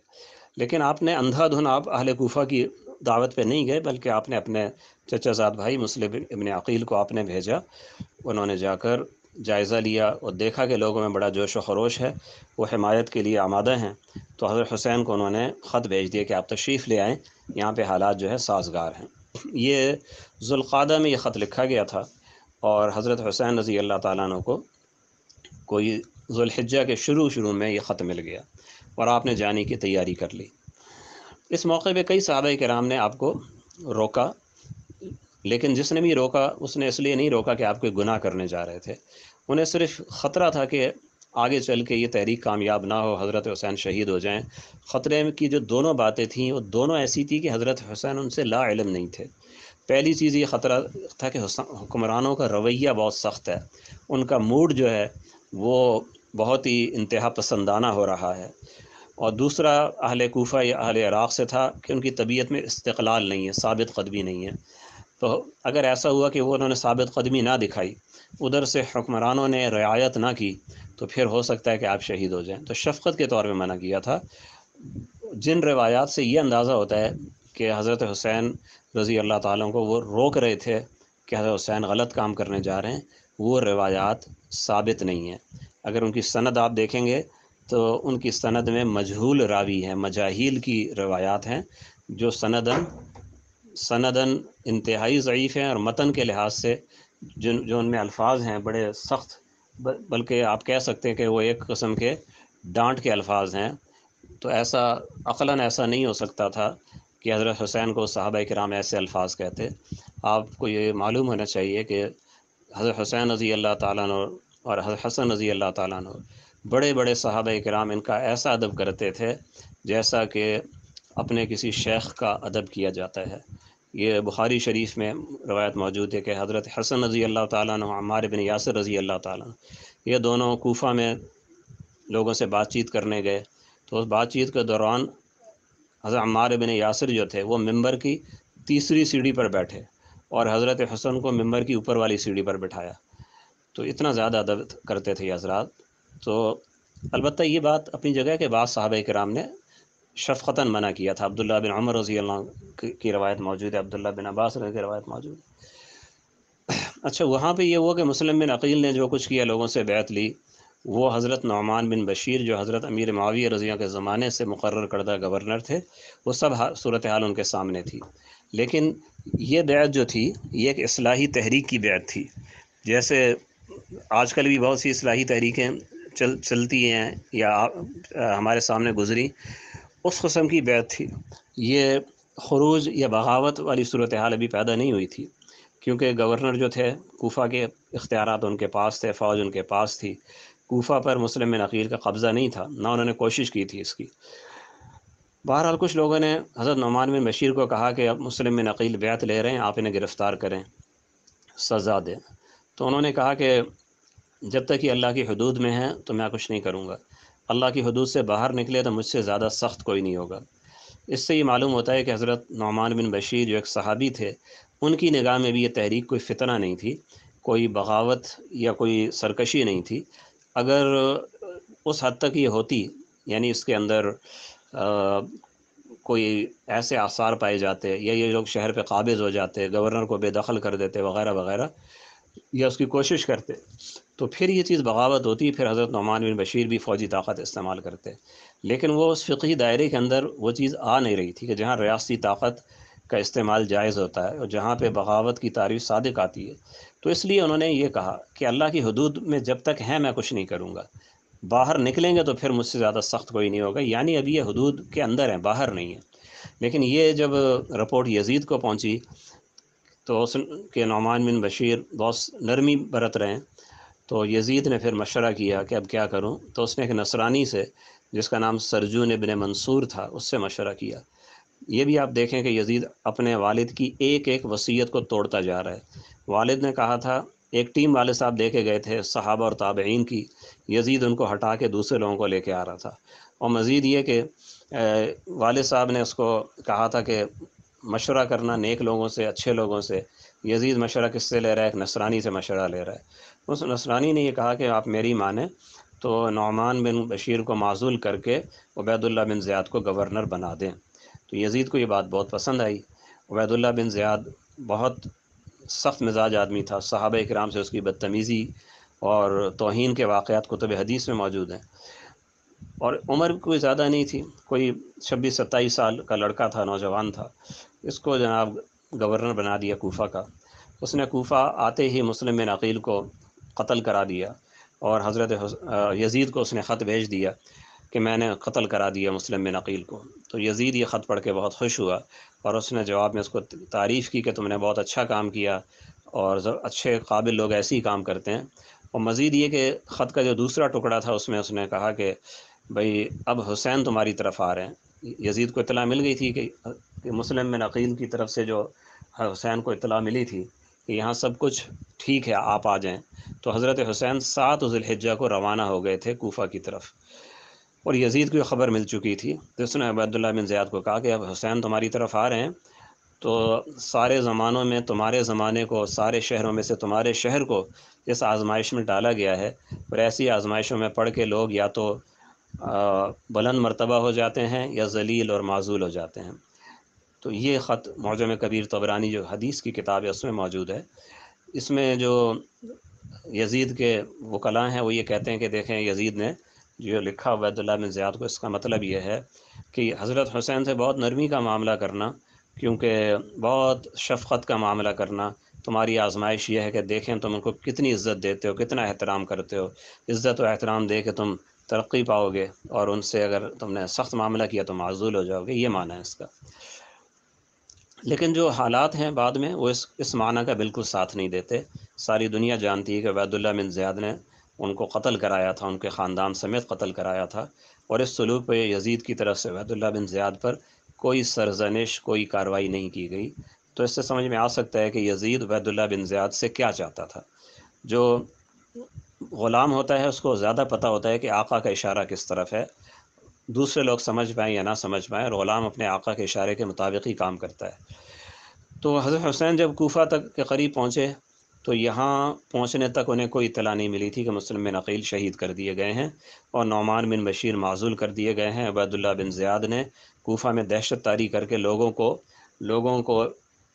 S1: لیکن آپ نے اندھا دھن آپ اہل کوفہ کی دعوت پہ نہیں گئے، بلکہ آپ نے اپنے چچا زاد بھائی مسلم ابن عقیل کو آپ نے بھیجا، انہوں نے جا کر جائزہ لیا اور دیکھا کہ لوگوں میں بڑا جوش و خروش ہے، وہ حمایت کے لیے آمادہ ہیں، تو حضرت حسین کو انہوں نے خط بھیج دیا کہ آپ تشریف لے آئیں، یہاں پہ حالات جو ہے سازگار ہیں، یہ ذوالقعدہ میں یہ خط لکھا گیا تھا، اور حضرت حسین رضی اللہ تعالیٰ عنہ کو کوئی ذوالحجہ کے شروع میں یہ خط مل گیا، اور آپ نے جانے کی تیاری کر لی، اس موقع پہ کئی صحابہ کرام نے آپ کو روکا، لیکن جس نے بھی روکا اس نے اس لیے نہیں روکا کہ آپ کوئی گناہ کرنے جا رہے تھے، انہیں صرف خطرہ تھا کہ آگے چل کے یہ تحریک کامیاب نہ ہو، حضرت حسین شہید ہو جائیں، خطرے کی جو دونوں باتیں تھیں وہ دونوں ایسی تھی کہ حضرت حسین ان سے لا علم نہیں تھے، پہلی چیز یہ خطرہ تھا کہ حکمرانوں کا رویہ بہت سخت ہے، ان کا موڈ جو ہے وہ بہت ہی انتہا پسندانہ ہو رہا ہے، اور دوسرا اہل کوفہ یا اہل عراق سے تھا کہ ان کی طبیعت میں استقلال نہیں ہے، ثابت قدمی نہیں ہے، تو اگر ایسا ہوا کہ وہ انہوں نے ثابت قدمی نہ دکھائی، ادھر سے حکمرانوں نے رعایت نہ کی، تو پھر ہو سکتا ہے کہ آپ شہید ہو جائیں، تو شفقت کے طور پہ منع کیا تھا، جن روایات سے یہ اندازہ ہوتا ہے کہ حضرت حسین رضی اللہ تعالیٰ کو وہ روک رہے تھے کہ حضرت حسین غلط کام کرنے جا رہے ہیں، وہ روایات ثابت نہیں ہیں، اگر ان کی سند آپ دیکھیں گے تو ان کی سند میں مجہول راوی ہیں، مجاہیل کی روایات ہیں، جو سندن انتہائی ضعیف ہیں، اور متن کے لحاظ سے جو ان میں الفاظ ہیں بڑے سخت، بلکہ آپ کہہ سکتے ہیں کہ وہ ایک قسم کے ڈانٹ کے الفاظ ہیں، تو ایسا عقلاً ایسا نہیں ہو سکتا تھا کہ حضرت حسین کو صحابہ کرام ایسے الفاظ کہتے، آپ کو یہ معلوم ہونا چاہیے کہ حضرت حسین رضی اللہ تعالیٰ عنہ اور حضرت حسن رضی اللہ تعالیٰ عنہ بڑے بڑے صحابہ کرام ان کا ایسا ادب کرتے تھے جیسا کہ اپنے کسی شیخ کا ادب کیا جاتا ہے۔ یہ بخاری شریف میں روایت موجود ہے کہ حضرت حسن رضی اللہ تعالیٰ عنہ، عمار بن یاسر رضی اللہ تعالیٰ عنہ، یہ دونوں کوفہ میں لوگوں سے بات چیت کرنے گئے، تو اس بات چیت کے دوران حضرت عمار بن یاسر جو تھے وہ ممبر کی تیسری سیڑھی پر بیٹھے اور حضرت حسن کو ممبر کی اوپر والی سیڑھی پر بٹھایا۔ تو اتنا زیادہ ادب کرتے تھے یہ حضرات۔ تو البتہ یہ بات اپنی جگہ کہ بعض صحابہ کرام نے شفقتاً منع کیا تھا۔ عبداللہ بن عمر رضی اللہ عنہ کی روایت موجود ہے، عبداللہ بن عباس رضی کی روایت موجود ہے۔ اچھا، وہاں پہ یہ ہوا کہ مسلم بن عقیل نے جو کچھ کیا، لوگوں سے بیعت لی، وہ حضرت نعمان بن بشیر جو حضرت امیر معاویہ رضی اللہ کے زمانے سے مقرر کردہ گورنر تھے، وہ سب صورتحال ان کے سامنے تھی۔ لیکن یہ بیعت جو تھی یہ ایک اصلاحی تحریک کی بیعت تھی، جیسے آج کل بھی بہت سی اصلاحی تحریکیں چلتی ہیں یا ہمارے سامنے گزری، اس قسم کی بیعت تھی۔ یہ خروج یا بغاوت والی صورتحال ابھی پیدا نہیں ہوئی تھی، کیونکہ گورنر جو تھے کوفہ کے اختیارات ان کے پاس تھے، فوج ان کے پاس تھی، کوفہ پر مسلم بن عقیل کا قبضہ نہیں تھا، نہ انہوں نے کوشش کی تھی اس کی۔ بہرحال کچھ لوگوں نے حضرت نعمان بن بشیر کو کہا کہ اب مسلم بن عقیل بیعت لے رہے ہیں، آپ انہیں گرفتار کریں، سزا دیں۔ تو انہوں نے کہا کہ جب تک یہ اللہ کی حدود میں ہیں تو میں کچھ نہیں کروں گا، اللہ کی حدود سے باہر نکلے تو مجھ سے زیادہ سخت کوئی نہیں ہوگا۔ اس سے یہ معلوم ہوتا ہے کہ حضرت نعمان بن بشیر جو ایک صحابی تھے، ان کی نگاہ میں بھی یہ تحریک کوئی فتنہ نہیں تھی، کوئی بغاوت یا کوئی سرکشی نہیں تھی۔ اگر اس حد تک یہ ہوتی، یعنی اس کے اندر کوئی ایسے آثار پائے جاتے یا یہ لوگ شہر پہ قابض ہو جاتے، گورنر کو بے دخل کر دیتے وغیرہ وغیرہ، یا اس کی کوشش کرتے، تو پھر یہ چیز بغاوت ہوتی، پھر حضرت نعمان بن بشیر بھی فوجی طاقت استعمال کرتے۔ لیکن وہ اس فقہی دائرے کے اندر وہ چیز آ نہیں رہی تھی کہ جہاں ریاستی طاقت کا استعمال جائز ہوتا ہے اور جہاں پہ بغاوت کی تعریف صادق آتی ہے۔ تو اس لیے انہوں نے یہ کہا کہ اللہ کی حدود میں جب تک ہیں میں کچھ نہیں کروں گا، باہر نکلیں گے تو پھر مجھ سے زیادہ سخت کوئی نہیں ہوگا، یعنی ابھی یہ حدود کے اندر ہیں، باہر نہیں ہیں۔ لیکن یہ جب رپورٹ یزید کو پہنچی تو اس کے نعمان بن بشیر بہت نرمی برت رہے ہیں، تو یزید نے پھر مشورہ کیا کہ اب کیا کروں، تو اس نے ایک نصرانی سے جس کا نام سرجون ابن منصور تھا اس سے مشورہ کیا۔ یہ بھی آپ دیکھیں کہ یزید اپنے والد کی ایک ایک وصیت کو توڑتا جا رہا ہے۔ والد نے کہا تھا، ایک ٹیم والد صاحب دے کے گئے تھے صحابہ اور تابعین کی، یزید ان کو ہٹا کے دوسرے لوگوں کو لے کے آ رہا تھا۔ اور مزید یہ کہ والد صاحب نے اس کو کہا تھا کہ مشورہ کرنا نیک لوگوں سے، اچھے لوگوں سے۔ یزید مشورہ کس سے لے رہا ہے؟ ایک نصرانی سے مشورہ لے رہا ہے۔ اس نصرانی نے یہ کہا کہ آپ میری مانیں تو نعمان بن بشیر کو معزول کر کے عبید اللہ بن زیاد کو گورنر بنا دیں۔ تو یزید کو یہ بات بہت پسند آئی۔ عبید اللہ بن زیاد بہت سخت مزاج آدمی تھا، صحابہ کرام سے اس کی بدتمیزی اور توہین کے واقعات کتب حدیث میں موجود ہیں، اور عمر کوئی زیادہ نہیں تھی، کوئی 26-27 سال کا لڑکا تھا، نوجوان تھا۔ اس کو جناب گورنر بنا دیا کوفہ کا۔ اس نے کوفہ آتے ہی مسلم بن عقیل کو قتل کرا دیا، اور حضرت یزید کو اس نے خط بھیج دیا کہ میں نے قتل کرا دیا مسلم بن عقیل کو۔ تو یزید یہ خط پڑھ کے بہت خوش ہوا، اور اس نے جواب میں اس کو تعریف کی کہ تم نے بہت اچھا کام کیا، اور اچھے قابل لوگ ایسے ہی کام کرتے ہیں۔ اور مزید یہ کہ خط کا جو دوسرا ٹکڑا تھا اس میں اس نے کہا کہ بھئی اب حسین تمہاری طرف آ رہے ہیں۔ یزید کو اطلاع مل گئی تھی کہ مسلم بن عقیل کی طرف سے جو حسین کو اطلاع ملی تھی کہ یہاں سب کچھ ٹھیک ہے، آپ آ جائیں۔ تو حضرت حسین 7 ذی الحجہ کو روانہ ہو گئے تھے کوفہ کی طرف، اور یزید کو یہ خبر مل چکی تھی۔ تو اس نے عبید اللہ بن زیاد کو کہا کہ اب حسین تمہاری طرف آ رہے ہیں، تو سارے زمانوں میں تمہارے زمانے کو، سارے شہروں میں سے تمہارے شہر کو اس آزمائش میں ڈالا گیا ہے، اور ایسی آزمائشوں میں پڑھ کے لوگ یا تو بلند مرتبہ ہو جاتے ہیں یا ذلیل اور معزول ہو جاتے ہیں۔ تو یہ خط معجم کبیر طبرانی جو حدیث کی کتاب ہے اس میں موجود ہے۔ اس میں جو یزید کے وکلاء ہیں وہ یہ کہتے ہیں کہ دیکھیں یزید نے جو لکھا عبید اللہ بن زیاد کو، اس کا مطلب یہ ہے کہ حضرت حسین سے بہت نرمی کا معاملہ کرنا، کیونکہ بہت شفقت کا معاملہ کرنا، تمہاری آزمائش یہ ہے کہ دیکھیں تم ان کو کتنی عزت دیتے ہو، کتنا احترام کرتے ہو، عزت و احترام دے کے تم ترقی پاؤ گے، اور ان سے اگر تم نے سخت معاملہ کیا تو معزول ہو جاؤ گے، یہ معنی ہے اس کا۔ لیکن جو حالات ہیں بعد میں وہ اس معنی کا بالکل ساتھ نہیں دیتے۔ ساری دنیا جانتی ہے کہ عبید اللہ بن زیاد نے ان کو قتل کرایا تھا، ان کے خاندان سمیت قتل کرایا تھا، اور اس سلوک پہ یزید کی طرف سے عبید اللہ بن زیاد پر کوئی سرزنش، کوئی کارروائی نہیں کی گئی۔ تو اس سے سمجھ میں آ سکتا ہے کہ یزید عبید اللہ بن زیاد سے کیا چاہتا تھا۔ جو غلام ہوتا ہے اس کو زیادہ پتہ ہوتا ہے کہ آقا کا اشارہ کس طرف ہے، دوسرے لوگ سمجھ پائیں یا نہ سمجھ پائیں، اور غلام اپنے آقا کے اشارے کے مطابق ہی کام کرتا ہے۔ تو حضرت حسین جب کوفہ تک کے قریب پہنچے تو یہاں پہنچنے تک انہیں کوئی اطلاع نہیں ملی تھی کہ مسلم بن عقیل شہید کر دیے گئے ہیں اور نعمان بن بشیر معزول کر دیے گئے ہیں۔ عبید اللہ بن زیاد نے کوفہ میں دہشت طاری کر کے لوگوں کو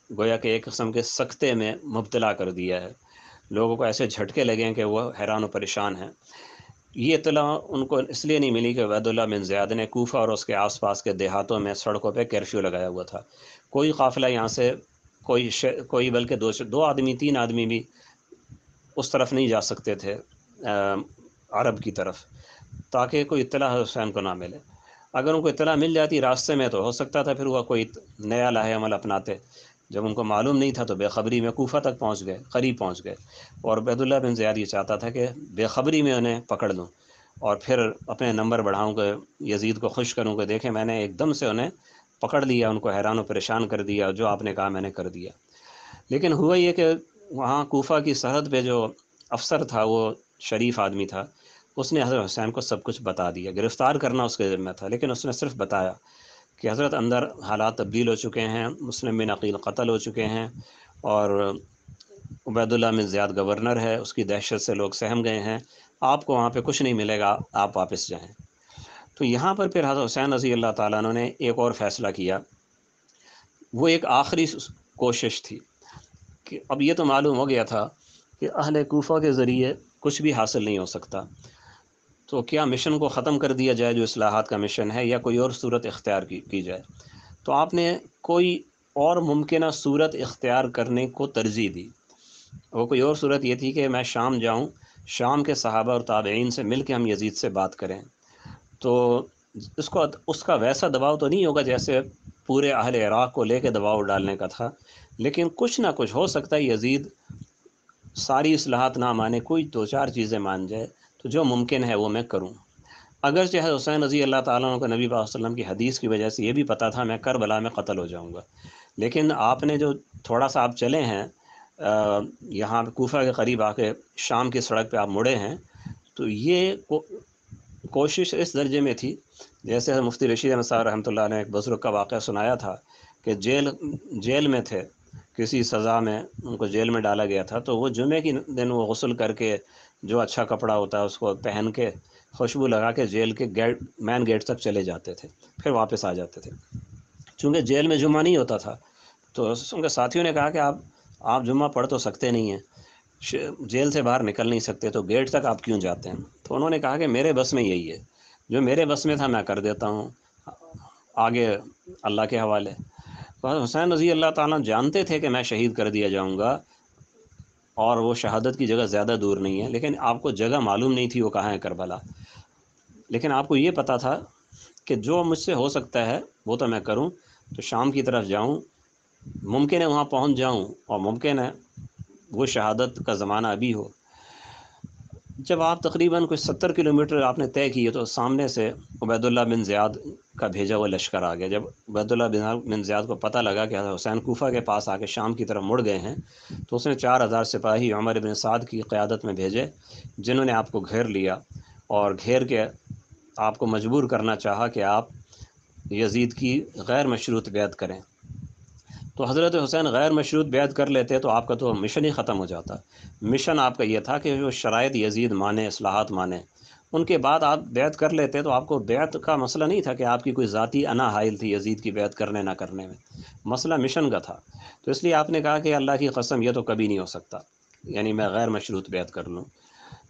S1: گویا کہ ایک قسم کے سکتے میں مبتلا کر دیا ہے، لوگوں کو ایسے جھٹکے لگے ہیں کہ وہ حیران و پریشان ہیں۔ یہ اطلاع ان کو اس لیے نہیں ملی کہ عبید اللہ بن زیاد نے کوفہ اور اس کے آس پاس کے دیہاتوں میں سڑکوں پہ کرفیو لگایا ہوا تھا، کوئی قافلہ یہاں سے کوئی بلکہ دو آدمی، تین آدمی بھی اس طرف نہیں جا سکتے تھے عرب کی طرف، تاکہ کوئی اطلاع حسین کو نہ ملے۔ اگر ان کو اطلاع مل جاتی راستے میں تو ہو سکتا تھا پھر وہ کوئی نیا لاہ عمل اپناتے، جب ان کو معلوم نہیں تھا تو بے خبری میں کوفہ تک پہنچ گئے، قریب پہنچ گئے، اور عبید اللہ بن زیاد یہ چاہتا تھا کہ بے خبری میں انہیں پکڑ لوں اور پھر اپنے نمبر بڑھاؤں کہ یزید کو خوش کروں کہ دیکھیں میں نے ایک دم سے انہیں پکڑ لیا، ان کو حیران و پریشان کر دیا، جو آپ نے کہا میں نے کر دیا۔ لیکن ہوا یہ کہ وہاں کوفہ کی سرحد پہ جو افسر تھا وہ شریف آدمی تھا، اس نے حضرت حسین کو سب کچھ بتا دیا۔ گرفتار کرنا اس کے ذمہ تھا، لیکن اس نے صرف بتایا کہ حضرت اندر حالات تبدیل ہو چکے ہیں، مسلم بن عقیل قتل ہو چکے ہیں، اور عبید اللہ بن زیاد گورنر ہے، اس کی دہشت سے لوگ سہم گئے ہیں، آپ کو وہاں پہ کچھ نہیں ملے گا، آپ واپس جائیں۔ تو یہاں پر پھر حضرت حسین رضی اللہ تعالیٰ عنہ نے ایک اور فیصلہ کیا، وہ ایک آخری کوشش تھی کہ اب یہ تو معلوم ہو گیا تھا کہ اہل کوفہ کے ذریعے کچھ بھی حاصل نہیں ہو سکتا، تو کیا مشن کو ختم کر دیا جائے جو اصلاحات کا مشن ہے، یا کوئی اور صورت اختیار کی جائے؟ تو آپ نے کوئی اور ممکنہ صورت اختیار کرنے کو ترجیح دی۔ وہ کوئی اور صورت یہ تھی کہ میں شام جاؤں، شام کے صحابہ اور تابعین سے مل کے ہم یزید سے بات کریں، تو اس کا ویسا دباؤ تو نہیں ہوگا جیسے پورے اہل عراق کو لے کے دباؤ ڈالنے کا تھا، لیکن کچھ نہ کچھ ہو سکتا ہے یزید ساری اصلاحات نہ مانے، کوئی دو چار چیزیں مان جائے، تو جو ممکن ہے وہ میں کروں۔ اگرچہ حسین رضی اللہ تعالیٰ عنہ کو نبی پاک صلی اللہ علیہ وسلم کی حدیث کی وجہ سے یہ بھی پتہ تھا میں کربلا میں قتل ہو جاؤں گا، لیکن آپ نے جو تھوڑا سا آپ چلے ہیں یہاں کوفہ کے قریب آ کے شام کی سڑک پہ آپ مڑے ہیں، تو یہ کوشش اس درجے میں تھی جیسے مفتی رشید احمد صاحب رحمۃ اللہ نے ایک بزرگ کا واقعہ سنایا تھا کہ جیل میں تھے، کسی سزا میں ان کو جیل میں ڈالا گیا تھا، تو وہ جمعے کی دن وہ غسل کر کے جو اچھا کپڑا ہوتا ہے اس کو پہن کے خوشبو لگا کے جیل کے مین گیٹ تک چلے جاتے تھے، پھر واپس آ جاتے تھے۔ چونکہ جیل میں جمعہ نہیں ہوتا تھا تو ان کے ساتھیوں نے کہا کہ آپ جمعہ پڑھ تو سکتے نہیں ہیں، جیل سے باہر نکل نہیں سکتے، تو گیٹ تک آپ کیوں جاتے ہیں؟ تو انہوں نے کہا کہ میرے بس میں یہی ہے، جو میرے بس میں تھا میں کر دیتا ہوں، آگے اللہ کے حوالے۔ تو حسین رضی اللہ تعالیٰ جانتے تھے کہ میں شہید کر دیا جاؤں گا اور وہ شہادت کی جگہ زیادہ دور نہیں ہے، لیکن آپ کو جگہ معلوم نہیں تھی وہ کہاں ہے کربلا، لیکن آپ کو یہ پتہ تھا کہ جو مجھ سے ہو سکتا ہے وہ تو میں کروں۔ تو شام کی طرف جاؤں، ممکن ہے وہاں پہنچ جاؤں، اور ممکن ہے وہ شہادت کا زمانہ ابھی ہو۔ جب آپ تقریباً کچھ 70 کلومیٹر آپ نے طے کیے تو سامنے سے عبید اللہ بن زیاد کا بھیجا ہوا لشکر آ گیا۔ جب عبید اللہ بن زیاد کو پتہ لگا کہ حسین کوفہ کے پاس آ کے شام کی طرف مڑ گئے ہیں، تو اس نے 4000 سپاہی عمر بن سعد کی قیادت میں بھیجے، جنہوں نے آپ کو گھیر لیا اور گھیر کے آپ کو مجبور کرنا چاہا کہ آپ یزید کی غیر مشروط بیعت کریں۔ تو حضرت حسین غیر مشروط بیعت کر لیتے تو آپ کا تو مشن ہی ختم ہو جاتا۔ مشن آپ کا یہ تھا کہ جو شرائط یزید مانے، اصلاحات مانے، ان کے بعد آپ بیعت کر لیتے تو آپ کو بیعت کا مسئلہ نہیں تھا کہ آپ کی کوئی ذاتی انا حائل تھی یزید کی بیعت کرنے نہ کرنے میں، مسئلہ مشن کا تھا۔ تو اس لیے آپ نے کہا کہ اللہ کی قسم یہ تو کبھی نہیں ہو سکتا، یعنی میں غیر مشروط بیعت کر لوں۔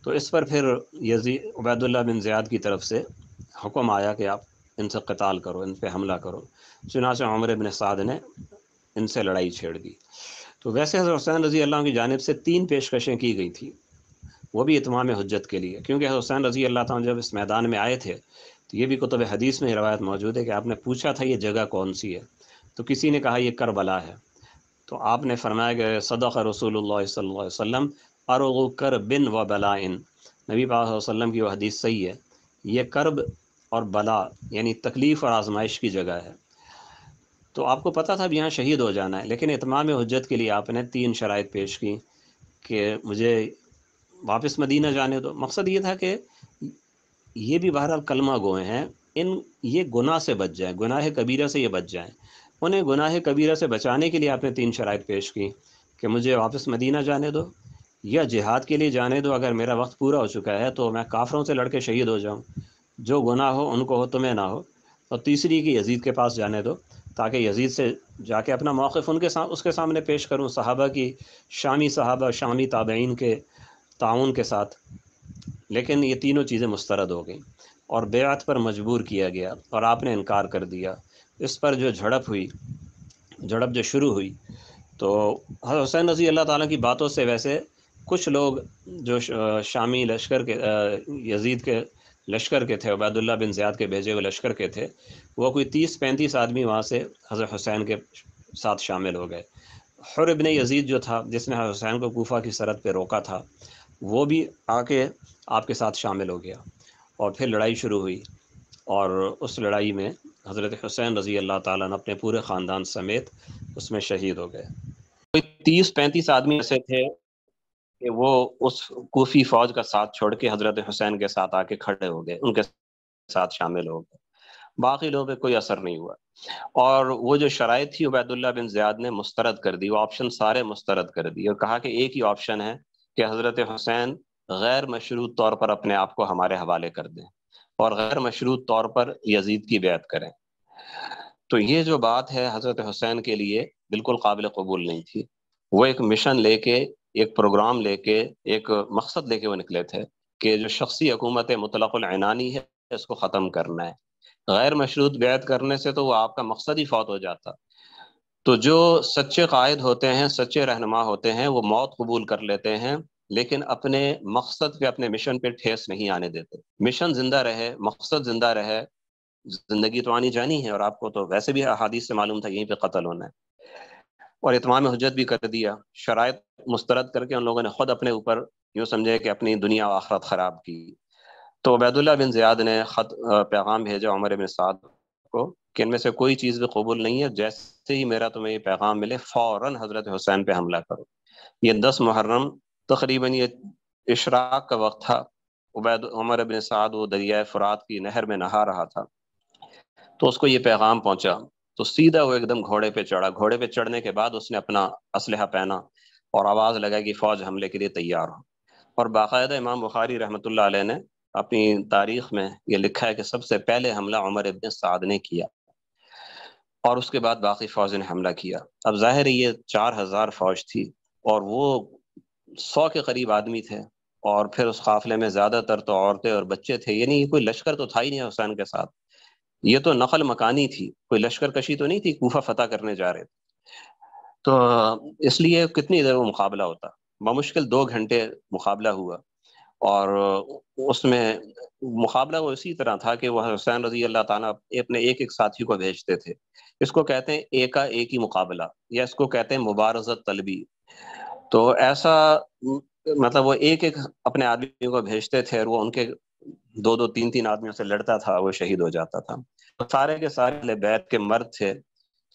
S1: تو اس پر پھر عبید اللہ بن زیاد کی طرف سے حکم آیا کہ آپ ان سے قتال کرو، ان پہ حملہ کرو۔ چنانچہ عمر بن سعد نے ان سے لڑائی چھیڑ دی۔ تو ویسے حضرت حسین رضی اللہ عنہ کی جانب سے 3 پیشکشیں کی گئی تھیں، وہ بھی اتمام حجت کے لیے، کیونکہ حضرت حسین رضی اللہ تعالیٰ جب اس میدان میں آئے تھے تو یہ بھی کتب حدیث میں روایت موجود ہے کہ آپ نے پوچھا تھا یہ جگہ کون سی ہے، تو کسی نے کہا یہ کربلا ہے، تو آپ نے فرمایا کہ صدق رسول اللہ صلی اللہ علیہ وسلم ارغ کربن و بلائن، نبی پاک صلی اللہ علیہ وسلم کی وہ حدیث صحیح ہے، یہ کرب اور بلا یعنی تکلیف اور آزمائش کی جگہ ہے۔ تو آپ کو پتہ تھا اب یہاں شہید ہو جانا ہے، لیکن اتمام حجت کے لیے آپ نے 3 شرائط پیش کی کہ مجھے واپس مدینہ جانے دو۔ مقصد یہ تھا کہ یہ بھی بہرحال کلمہ گوئے ہیں، یہ گناہ سے بچ جائیں، گناہ کبیرہ سے یہ بچ جائیں۔ انہیں گناہ کبیرہ سے بچانے کے لیے آپ نے 3 شرائط پیش کی کہ مجھے واپس مدینہ جانے دو، یا جہاد کے لیے جانے دو، اگر میرا وقت پورا ہو چکا ہے تو میں کافروں سے لڑ کے شہید ہو جاؤں، جو گناہ ہو ان کو ہو تمہیں نہ ہو۔ اور تیسری کہ یزید کے پاس جانے دو، تاکہ یزید سے جا کے اپنا موقف اس کے سامنے پیش کروں، صحابہ کی، صحابہ شامی تابعین کے تعاون کے ساتھ۔ لیکن یہ تینوں چیزیں مسترد ہو گئیں اور بیعت پر مجبور کیا گیا اور آپ نے انکار کر دیا۔ اس پر جو جھڑپ جو شروع ہوئی، تو حضرت حسین رضی اللہ تعالیٰ کی باتوں سے ویسے کچھ لوگ جو شامی لشکر کے یزید کے لشکر کے تھے، عبید اللہ بن زیاد کے بھیجے ہوئے لشکر کے تھے، وہ کوئی 30-35 آدمی وہاں سے حضرت حسین کے ساتھ شامل ہو گئے۔ حر ابن یزید جو تھا، جس نے حضرت حسین کو کوفہ کی سرحد پہ روکا تھا، وہ بھی آ کے آپ کے ساتھ شامل ہو گیا، اور پھر لڑائی شروع ہوئی، اور اس لڑائی میں حضرت حسین رضی اللہ تعالیٰ نے اپنے پورے خاندان سمیت اس میں شہید ہو گئے۔ کوئی 30-35 آدمی ایسے تھے کہ وہ اس کوفی فوج کا ساتھ چھوڑ کے حضرت حسین کے ساتھ آ کے کھڑے ہو گئے، ان کے ساتھ شامل ہو گئے، باقی لوگوں پہ کوئی اثر نہیں ہوا۔ اور وہ جو شرائط تھی عبید اللہ بن زیاد نے مسترد کر دی، وہ آپشن سارے مسترد کر دی، اور کہا کہ ایک ہی آپشن ہے کہ حضرت حسین غیر مشروط طور پر اپنے آپ کو ہمارے حوالے کر دیں اور غیر مشروط طور پر یزید کی بیعت کریں۔ تو یہ جو بات ہے حضرت حسین کے لیے بالکل قابل قبول نہیں تھی۔ وہ ایک مشن لے کے، ایک پروگرام لے کے، ایک مقصد لے کے وہ نکلے تھے کہ جو شخصی حکومت مطلق العنانی ہے اس کو ختم کرنا ہے۔ غیر مشروط بیعت کرنے سے تو وہ آپ کا مقصد ہی فوت ہو جاتا۔ تو جو سچے قائد ہوتے ہیں، سچے رہنما ہوتے ہیں، وہ موت قبول کر لیتے ہیں، لیکن اپنے مقصد پہ، اپنے مشن پہ ٹھیس نہیں آنے دیتے۔ مشن زندہ رہے، مقصد زندہ رہے، زندگی تو آنی جانی ہے، اور آپ کو تو ویسے بھی احادیث سے معلوم تھا یہیں پہ قتل ہونا ہے۔ اور اتمام حجت بھی کر دیا، شرائط مسترد کر کے ان لوگوں نے خود اپنے اوپر یوں سمجھے کہ اپنی دنیا و آخرت خراب کی۔ تو عبید اللہ بن زیاد نے پیغام بھیجا عمر بن سعد کو کہ ان میں سے کوئی چیز بھی قبول نہیں ہے، جیسے ہی میرا تمہیں یہ پیغام ملے فوراً حضرت حسین پہ حملہ کرو۔ یہ 10 محرم تقریباً یہ اشراق کا وقت تھا۔ عمر بن سعد وہ دریائے فرات کی نہر میں نہا رہا تھا، تو اس کو یہ پیغام پہنچا، تو سیدھا وہ ایک دم گھوڑے پہ چڑھا۔ گھوڑے پہ چڑھنے کے بعد اس نے اپنا اسلحہ پہنا اور آواز لگائی کہ فوج حملے کے لیے تیار ہو۔ اور باقاعدہ امام بخاری رحمۃ اللہ علیہ نے اپنی تاریخ میں یہ لکھا ہے کہ سب سے پہلے حملہ عمر بن سعد نے کیا، اور اس کے بعد باقی فوج نے حملہ کیا۔ اب ظاہر ہے یہ 4000 فوج تھی، اور وہ 100 کے قریب آدمی تھے، اور پھر اس قافلے میں زیادہ تر تو عورتیں اور بچے تھے، یعنی یہ کوئی لشکر تو تھا ہی نہیں حسین کے ساتھ، یہ تو نقل مکانی تھی، کوئی لشکر کشی تو نہیں تھی، کوفہ فتح کرنے جا رہے تھے۔ تو اس لیے کتنی دیر وہ مقابلہ ہوتا، بمشکل 2 گھنٹے مقابلہ ہوا، اور اس میں مقابلہ وہ اسی طرح تھا کہ وہ حسین رضی اللہ تعالیٰ اپنے ایک ایک ساتھی کو بھیجتے تھے۔ اس کو کہتے ہیں ایک ہی مقابلہ، یا اس کو کہتے ہیں مبارزت طلبی۔ تو ایسا مطلب وہ ایک ایک اپنے آدمی کو بھیجتے تھے، اور وہ ان کے 2-3 آدمیوں سے لڑتا تھا، وہ شہید ہو جاتا تھا۔ سارے کے سارے اہل بیت کے مرد تھے،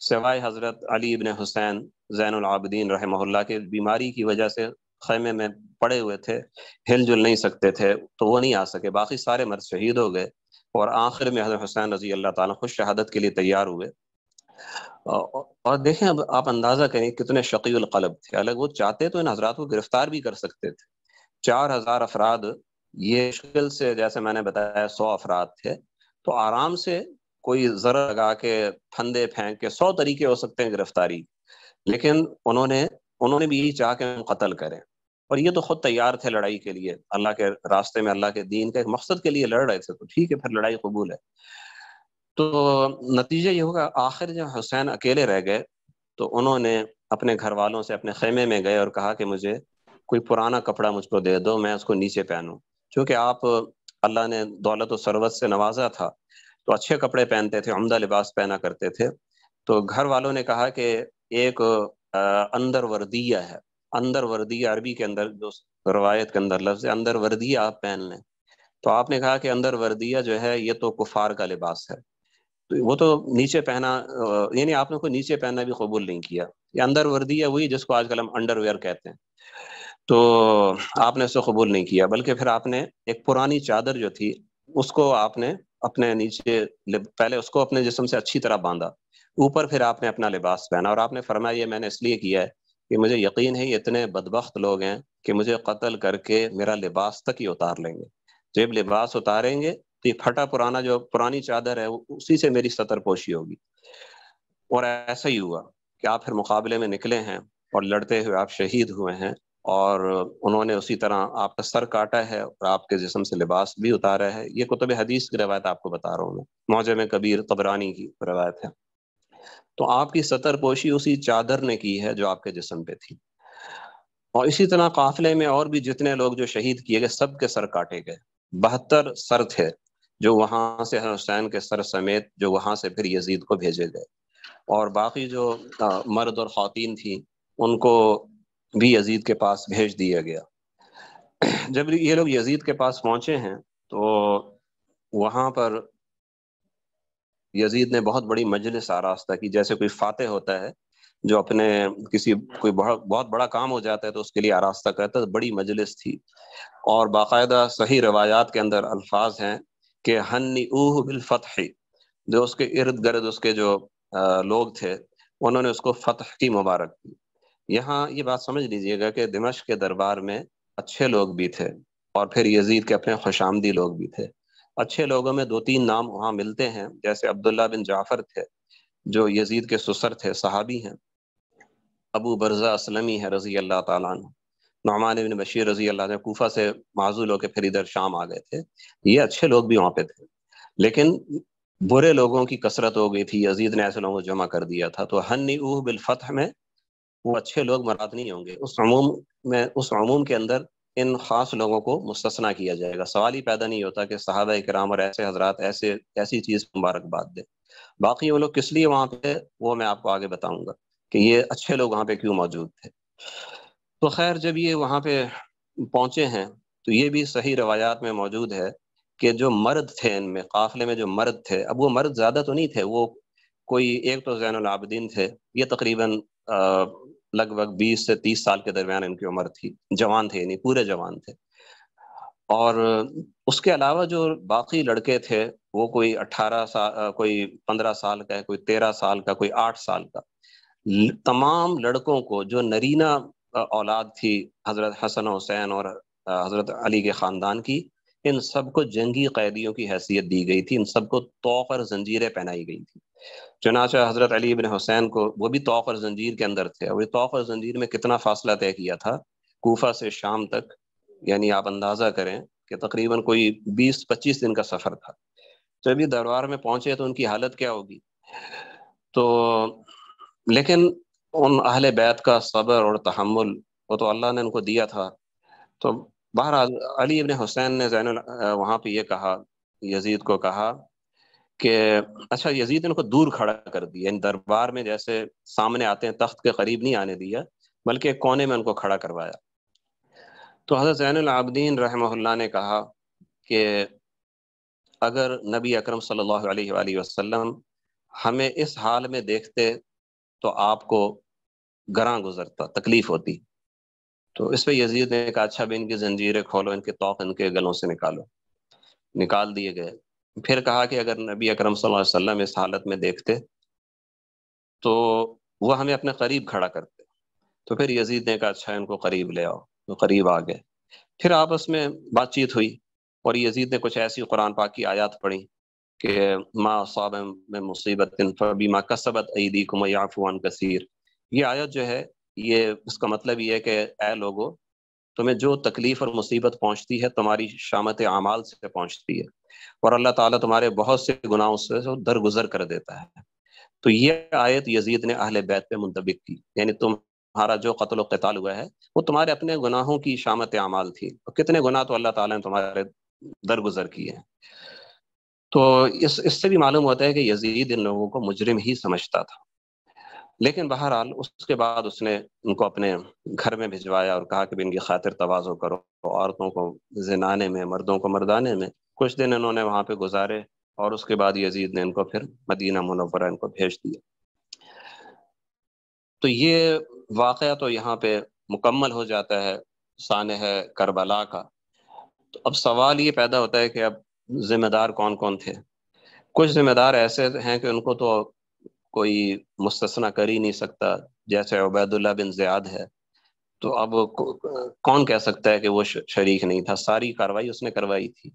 S1: سوائے حضرت علی ابن حسین زین العابدین رحمہ اللہ کے بیماری کی وجہ سے خیمے میں پڑے ہوئے تھے، ہل جل نہیں سکتے تھے، تو وہ نہیں آ سکے، باقی سارے مرد شہید ہو گئے، اور آخر میں حضرت حسین رضی اللہ تعالیٰ خود شہادت کے لیے تیار ہوئے۔ اور دیکھیں اب آپ اندازہ کریں کتنے شقی القلب تھے، الگ وہ چاہتے تو ان حضرات کو گرفتار بھی کر سکتے تھے۔ 4000 افراد، یہ مشکل سے جیسے میں نے بتایا 100 افراد تھے، تو آرام سے کوئی زر لگا کے، پھندے پھینک کے، 100 طریقے ہو سکتے ہیں گرفتاری، لیکن انہوں نے بھی یہی چاہ کہ ہم قتل کریں، اور یہ تو خود تیار تھے لڑائی کے لیے، اللہ کے راستے میں، اللہ کے دین کے ایک مقصد کے لیے لڑ رہے تھے، تو ٹھیک ہے، پھر لڑائی قبول ہے۔ تو نتیجہ یہ ہوگا، آخر جب حسین اکیلے رہ گئے تو انہوں نے اپنے گھر والوں سے اپنے خیمے میں گئے اور کہا کہ مجھے کوئی پرانا کپڑا مجھ کو دے دو، میں اس کو نیچے پہنوں، چونکہ آپ اللہ نے دولت و ثروت سے نوازا تھا، تو اچھے کپڑے پہنتے تھے، عمدہ لباس پہنا کرتے تھے۔ تو گھر والوں نے کہا کہ ایک اندر وردیہ ہے، اندر وردی، عربی کے اندر جو روایت کے اندر لفظ ہے اندر وردی آپ پہن لیں، تو آپ نے کہا کہ اندر وردیہ جو ہے یہ تو کفار کا لباس ہے، تو وہ تو نیچے پہنا، یعنی آپ نے کوئی نیچے پہننا بھی قبول نہیں کیا، یہ اندر وردیہ وہی جس کو آج کل ہم انڈر ویئر کہتے ہیں، تو آپ نے اسے قبول نہیں کیا، بلکہ پھر آپ نے ایک پرانی چادر جو تھی اس کو آپ نے اپنے نیچے، پہلے اس کو اپنے جسم سے اچھی طرح باندھا، اوپر پھر آپ نے اپنا لباس پہنا، اور آپ نے فرمایا یہ میں نے اس لیے کیا ہے کہ مجھے یقین ہے یہ اتنے بدبخت لوگ ہیں کہ مجھے قتل کر کے میرا لباس تک ہی اتار لیں گے، جب لباس اتاریں گے تو یہ پھٹا پرانا جو پرانی چادر ہے اسی سے میری ستر پوشی ہوگی۔ اور ایسا ہی ہوا کہ آپ پھر مقابلے میں نکلے ہیں اور لڑتے ہوئے آپ شہید ہوئے ہیں، اور انہوں نے اسی طرح آپ کا سر کاٹا ہے اور آپ کے جسم سے لباس بھی اتارا ہے۔ یہ کتب حدیث کی روایت آپ کو بتا رہا ہوں میں، معجم کبیر طبرانی کی روایت ہے۔ تو آپ کی ستر پوشی اسی چادر نے کی ہے جو آپ کے جسم پہ تھی۔ اور اسی طرح قافلے میں اور بھی جتنے لوگ جو شہید کیے گئے سب کے سر کاٹے گئے، 72 سر تھے جو وہاں سے حسین کے سر سمیت جو وہاں سے پھر یزید کو بھیجے گئے، اور باقی جو مرد اور خواتین تھیں ان کو بھی یزید کے پاس بھیج دیا گیا۔ جب یہ لوگ یزید کے پاس پہنچے ہیں تو وہاں پر یزید نے بہت بڑی مجلس آراستہ کی، جیسے کوئی فاتح ہوتا ہے جو اپنے کسی کوئی بہت بڑا کام ہو جاتا ہے تو اس کے لیے آراستہ کرتا ہے، بڑی مجلس تھی، اور باقاعدہ صحیح روایات کے اندر الفاظ ہیں کہ ہنئوہ بالفتح، جو اس کے ارد گرد اس کے جو لوگ تھے انہوں نے اس کو فتح کی مبارک دی۔ یہاں یہ بات سمجھ لیجئے گا کہ دمشق کے دربار میں اچھے لوگ بھی تھے اور پھر یزید کے اپنے خوشامدی لوگ بھی تھے۔ اچھے لوگوں میں 2-3 نام وہاں ملتے ہیں، جیسے عبداللہ بن جعفر تھے جو یزید کے سسر تھے، صحابی ہیں، ابو برزہ اسلمی ہے رضی اللہ تعالیٰ عنہ، نعمان بن بشیر رضی اللہ عنہ کوفہ سے معزول ہو کے پھر ادھر شام آ گئے تھے، یہ اچھے لوگ بھی وہاں پہ تھے، لیکن برے لوگوں کی کثرت ہو گئی تھی، یزید نے ایسے لوگوں کو جمع کر دیا تھا، تو ہنئوہ بالفتح میں وہ اچھے لوگ مراد نہیں ہوں گے، اس عموم کے اندر ان خاص لوگوں کو مستثنا کیا جائے گا۔ سوال ہی پیدا نہیں ہوتا کہ صحابہ کرام اور ایسے حضرات ایسی چیز مبارکباد دیں۔ باقی وہ لوگ کس لیے وہاں پہ وہ میں آپ کو آگے بتاؤں گا کہ یہ اچھے لوگ وہاں پہ کیوں موجود تھے۔ تو خیر جب یہ وہاں پہ پہنچے ہیں تو یہ بھی صحیح روایات میں موجود ہے کہ جو مرد تھے ان میں، قافلے میں جو مرد تھے، اب وہ مرد زیادہ تو نہیں تھے، وہ کوئی ایک تو زین العابدین تھے، یہ تقریباً لگ بھگ 20 سے 30 سال کے درمیان ان کی عمر تھی، جوان تھے، یعنی پورے جوان تھے، اور اس کے علاوہ جو باقی لڑکے تھے وہ کوئی 18 سال، کوئی 15 سال کا ہے، کوئی 13 سال کا، کوئی 8 سال کا، تمام لڑکوں کو جو نرینہ اولاد تھی حضرت حسن و حسین اور حضرت علی کے خاندان کی، ان سب کو جنگی قیدیوں کی حیثیت دی گئی تھی، ان سب کو طوق اور زنجیریں پہنائی گئی تھی۔ چنانچہ حضرت علی بن حسین کو وہ بھی طوق اور زنجیر کے اندر تھے، اور یہ طوق اور زنجیر میں کتنا فاصلہ طے کیا تھا کوفہ سے شام تک، یعنی آپ اندازہ کریں کہ تقریباً کوئی 20-25 دن کا سفر تھا۔ جب یہ دربار میں پہنچے تو ان کی حالت کیا ہوگی، تو لیکن ان اہل بیت کا صبر اور تحمل وہ تو اللہ نے ان کو دیا تھا۔ تو بہرحال علی ابن حسین نے وہاں پہ یہ کہا، یزید کو کہا کہ اچھا، یزید نے ان کو دور کھڑا کر دیا، یعنی دربار میں جیسے سامنے آتے ہیں تخت کے قریب نہیں آنے دیا، بلکہ ایک کونے میں ان کو کھڑا کروایا۔ تو حضرت زین العابدین رحمہ اللہ نے کہا کہ اگر نبی اکرم صلی اللہ علیہ وآلہ وسلم ہمیں اس حال میں دیکھتے تو آپ کو گراں گزرتا، تکلیف ہوتی۔ تو اس پہ یزید نے کہا اچھا بھی ان کی زنجیریں کھولو، ان کے طوق ان کے گلوں سے نکالو، نکال دیے گئے۔ پھر کہا کہ اگر نبی اکرم صلی اللہ علیہ وسلم اس حالت میں دیکھتے تو وہ ہمیں اپنے قریب کھڑا کرتے۔ تو پھر یزید نے کہا اچھا ان کو قریب لے آؤ، تو قریب آ گئے، پھر آپس میں بات چیت ہوئی، اور یزید نے کچھ ایسی قرآن پاک کی آیات پڑھی کہ ما اصاب من مصیبت فبما کسبت ایدیکم ویعفو عن کثیر۔ یہ آیت جو ہے یہ اس کا مطلب یہ ہے کہ اے لوگو، تمہیں جو تکلیف اور مصیبت پہنچتی ہے تمہاری شامت اعمال سے پہنچتی ہے، اور اللہ تعالیٰ تمہارے بہت سے گناہوں سے درگزر کر دیتا ہے۔ تو یہ آیت یزید نے اہل بیت پہ منطبق کی، یعنی تمہارا جو قتل و قتال ہوا ہے وہ تمہارے اپنے گناہوں کی شامت اعمال تھی، اور کتنے گناہ تو اللہ تعالیٰ نے تمہارے درگزر کیے ہیں۔ تو اس سے بھی معلوم ہوتا ہے کہ یزید ان لوگوں کو مجرم ہی سمجھتا تھا، لیکن بہرحال اس کے بعد اس نے ان کو اپنے گھر میں بھجوایا اور کہا کہ ان کی خاطر تواضع کرو، عورتوں کو زنانے میں، مردوں کو مردانے میں۔ کچھ دن انہوں نے وہاں پہ گزارے اور اس کے بعد یزید نے ان کو پھر مدینہ منورہ ان کو بھیج دیا۔ تو یہ واقعہ تو یہاں پہ مکمل ہو جاتا ہے سانحہ کربلا کا۔ تو اب سوال یہ پیدا ہوتا ہے کہ اب ذمہ دار کون کون تھے؟ کچھ ذمہ دار ایسے ہیں کہ ان کو تو کوئی مستثنا کر ہی نہیں سکتا، جیسے عبید اللہ بن زیاد ہے۔ تو اب کون کہہ سکتا ہے کہ وہ شریک نہیں تھا؟ ساری کاروائی اس نے کروائی تھی۔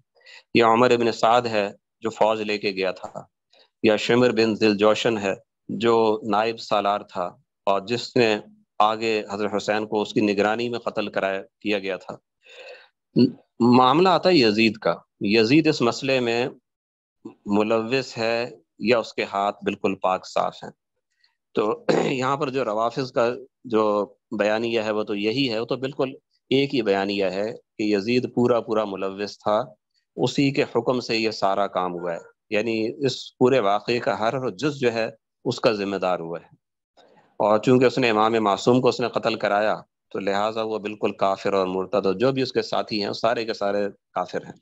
S1: یا عمر ابن سعد ہے جو فوج لے کے گیا تھا، یا شمر بن ذل جوشن ہے جو نائب سالار تھا اور جس نے آگے حضرت حسین کو اس کی نگرانی میں قتل کیا گیا تھا۔ معاملہ آتا ہے یزید کا۔ یزید اس مسئلے میں ملوث ہے یا اس کے ہاتھ بالکل پاک صاف ہیں؟ تو یہاں پر جو روافض کا جو بیانیہ ہے وہ تو یہی ہے، وہ تو بالکل ایک ہی بیانیہ ہے کہ یزید پورا پورا ملوث تھا، اسی کے حکم سے یہ سارا کام ہوا ہے، یعنی اس پورے واقعے کا ہر جز جو ہے اس کا ذمہ دار ہوا ہے۔ اور چونکہ اس نے امام معصوم کو اس نے قتل کرایا تو لہٰذا وہ بالکل کافر اور مرتد، اور جو بھی اس کے ساتھی ہیں سارے کے سارے کافر ہیں۔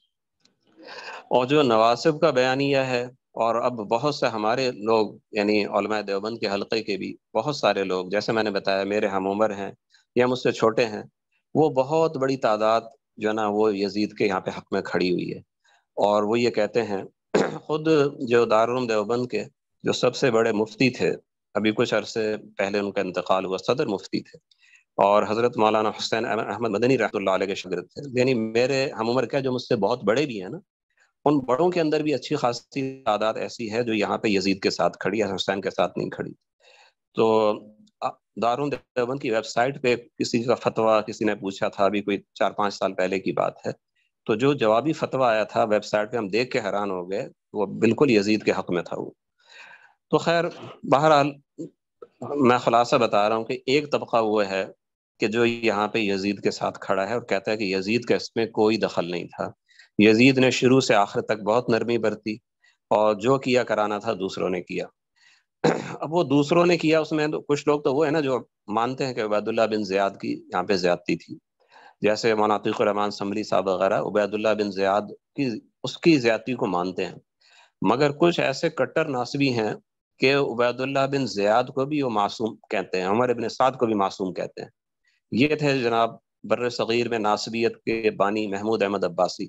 S1: اور جو نواسب کا بیانیہ ہے، اور اب بہت سے ہمارے لوگ یعنی علماء دیوبند کے حلقے کے بھی بہت سارے لوگ، جیسے میں نے بتایا میرے ہم عمر ہیں یا مجھ سے چھوٹے ہیں، وہ بہت بڑی تعداد جو ہے نا وہ یزید کے یہاں پہ حق میں کھڑی ہوئی ہے۔ اور وہ یہ کہتے ہیں خود جو دارالعلوم دیوبند کے جو سب سے بڑے مفتی تھے، ابھی کچھ عرصے پہلے ان کا انتقال ہوا، صدر مفتی تھے، اور حضرت مولانا حسین احمد مدنی رحمۃ اللہ علیہ کے شاگرد تھے، یعنی میرے ہم عمر کیا جو مجھ سے بہت بڑے بھی ہیں نا، ان بڑوں کے اندر بھی اچھی خاصی تعداد ایسی ہے جو یہاں پہ یزید کے ساتھ کھڑی ہے، حسین کے ساتھ نہیں کھڑی۔ تو دارالعلوم دیوبند کی ویب سائٹ پہ کسی کا فتویٰ کسی نے پوچھا تھا، ابھی کوئی 4-5 سال پہلے کی بات ہے، تو جو جوابی فتویٰ آیا تھا ویب سائٹ پہ ہم دیکھ کے حیران ہو گئے، وہ بالکل یزید کے حق میں تھا وہ۔ تو خیر بہرحال میں خلاصہ بتا رہا ہوں کہ ایک طبقہ وہ ہے کہ جو یہاں پہ یزید کے ساتھ کھڑا ہے اور کہتا ہے کہ یزید کا اس میں کوئی دخل نہیں تھا، یزید نے شروع سے آخر تک بہت نرمی برتی اور جو کیا کرانا تھا دوسروں نے کیا۔ اب وہ دوسروں نے کیا، اس میں تو کچھ لوگ تو وہ ہے نا جو مانتے ہیں کہ عبید اللہ بن زیاد کی یہاں پہ زیادتی تھی، جیسے مولانا عتیق الرحمان سمری صاحب وغیرہ عبید اللہ بن زیاد کی اس کی زیادتی کو مانتے ہیں، مگر کچھ ایسے کٹر ناصبی ہیں کہ عبید اللہ بن زیاد کو بھی وہ معصوم کہتے ہیں، عمر ابن سعد کو بھی معصوم کہتے ہیں۔ یہ تھے جناب بر صغیر میں ناصبیت کے بانی محمود احمد عباسی،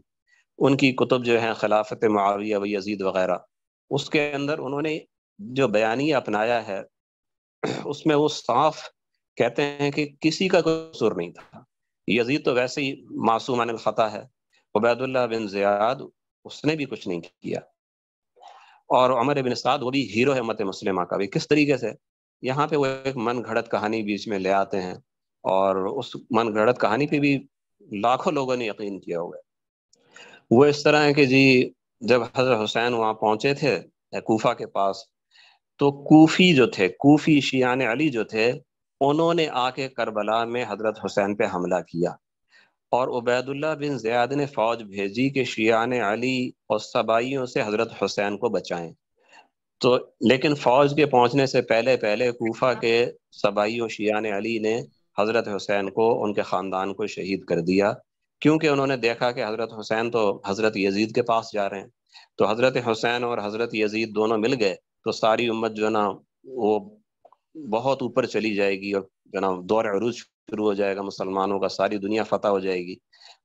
S1: ان کی کتب جو ہیں خلافت معاویہ و یزید وغیرہ، اس کے اندر انہوں نے جو بیانیہ اپنایا ہے اس میں وہ صاف کہتے ہیں کہ کسی کا کوئی قصور نہیں تھا، یزید تو ویسے ہی معصوم عن الخطا ہے، عبید اللہ بن زیاد اس نے بھی کچھ نہیں کیا، اور عمر بن سعد وہ بھی ہیرو ہے امت مسلمہ کا بھی۔ کس طریقے سے؟ یہاں پہ وہ ایک من گھڑت کہانی بیچ میں لے آتے ہیں، اور اس من گھڑت کہانی پہ بھی لاکھوں لوگوں نے یقین کیا ہوا ہے۔ وہ اس طرح ہے کہ جی جب حضرت حسین وہاں پہنچے تھے کوفہ کے پاس، تو کوفی جو تھے، کوفی شیعان علی جو تھے، انہوں نے آ کے کربلا میں حضرت حسین پہ حملہ کیا، اور عبید اللہ بن زیاد نے فوج بھیجی کہ شیعان علی اور سبائیوں سے حضرت حسین کو بچائیں۔ تو لیکن فوج کے پہنچنے سے پہلے پہلے کوفہ کے سبائیوں شیعان علی نے حضرت حسین کو، ان کے خاندان کو شہید کر دیا، کیونکہ انہوں نے دیکھا کہ حضرت حسین تو حضرت یزید کے پاس جا رہے ہیں، تو حضرت حسین اور حضرت یزید دونوں مل گئے تو ساری امت جو ہے نا وہ بہت اوپر چلی جائے گی، اور جو نا دور عروج شروع ہو جائے گا مسلمانوں کا، ساری دنیا فتح ہو جائے گی۔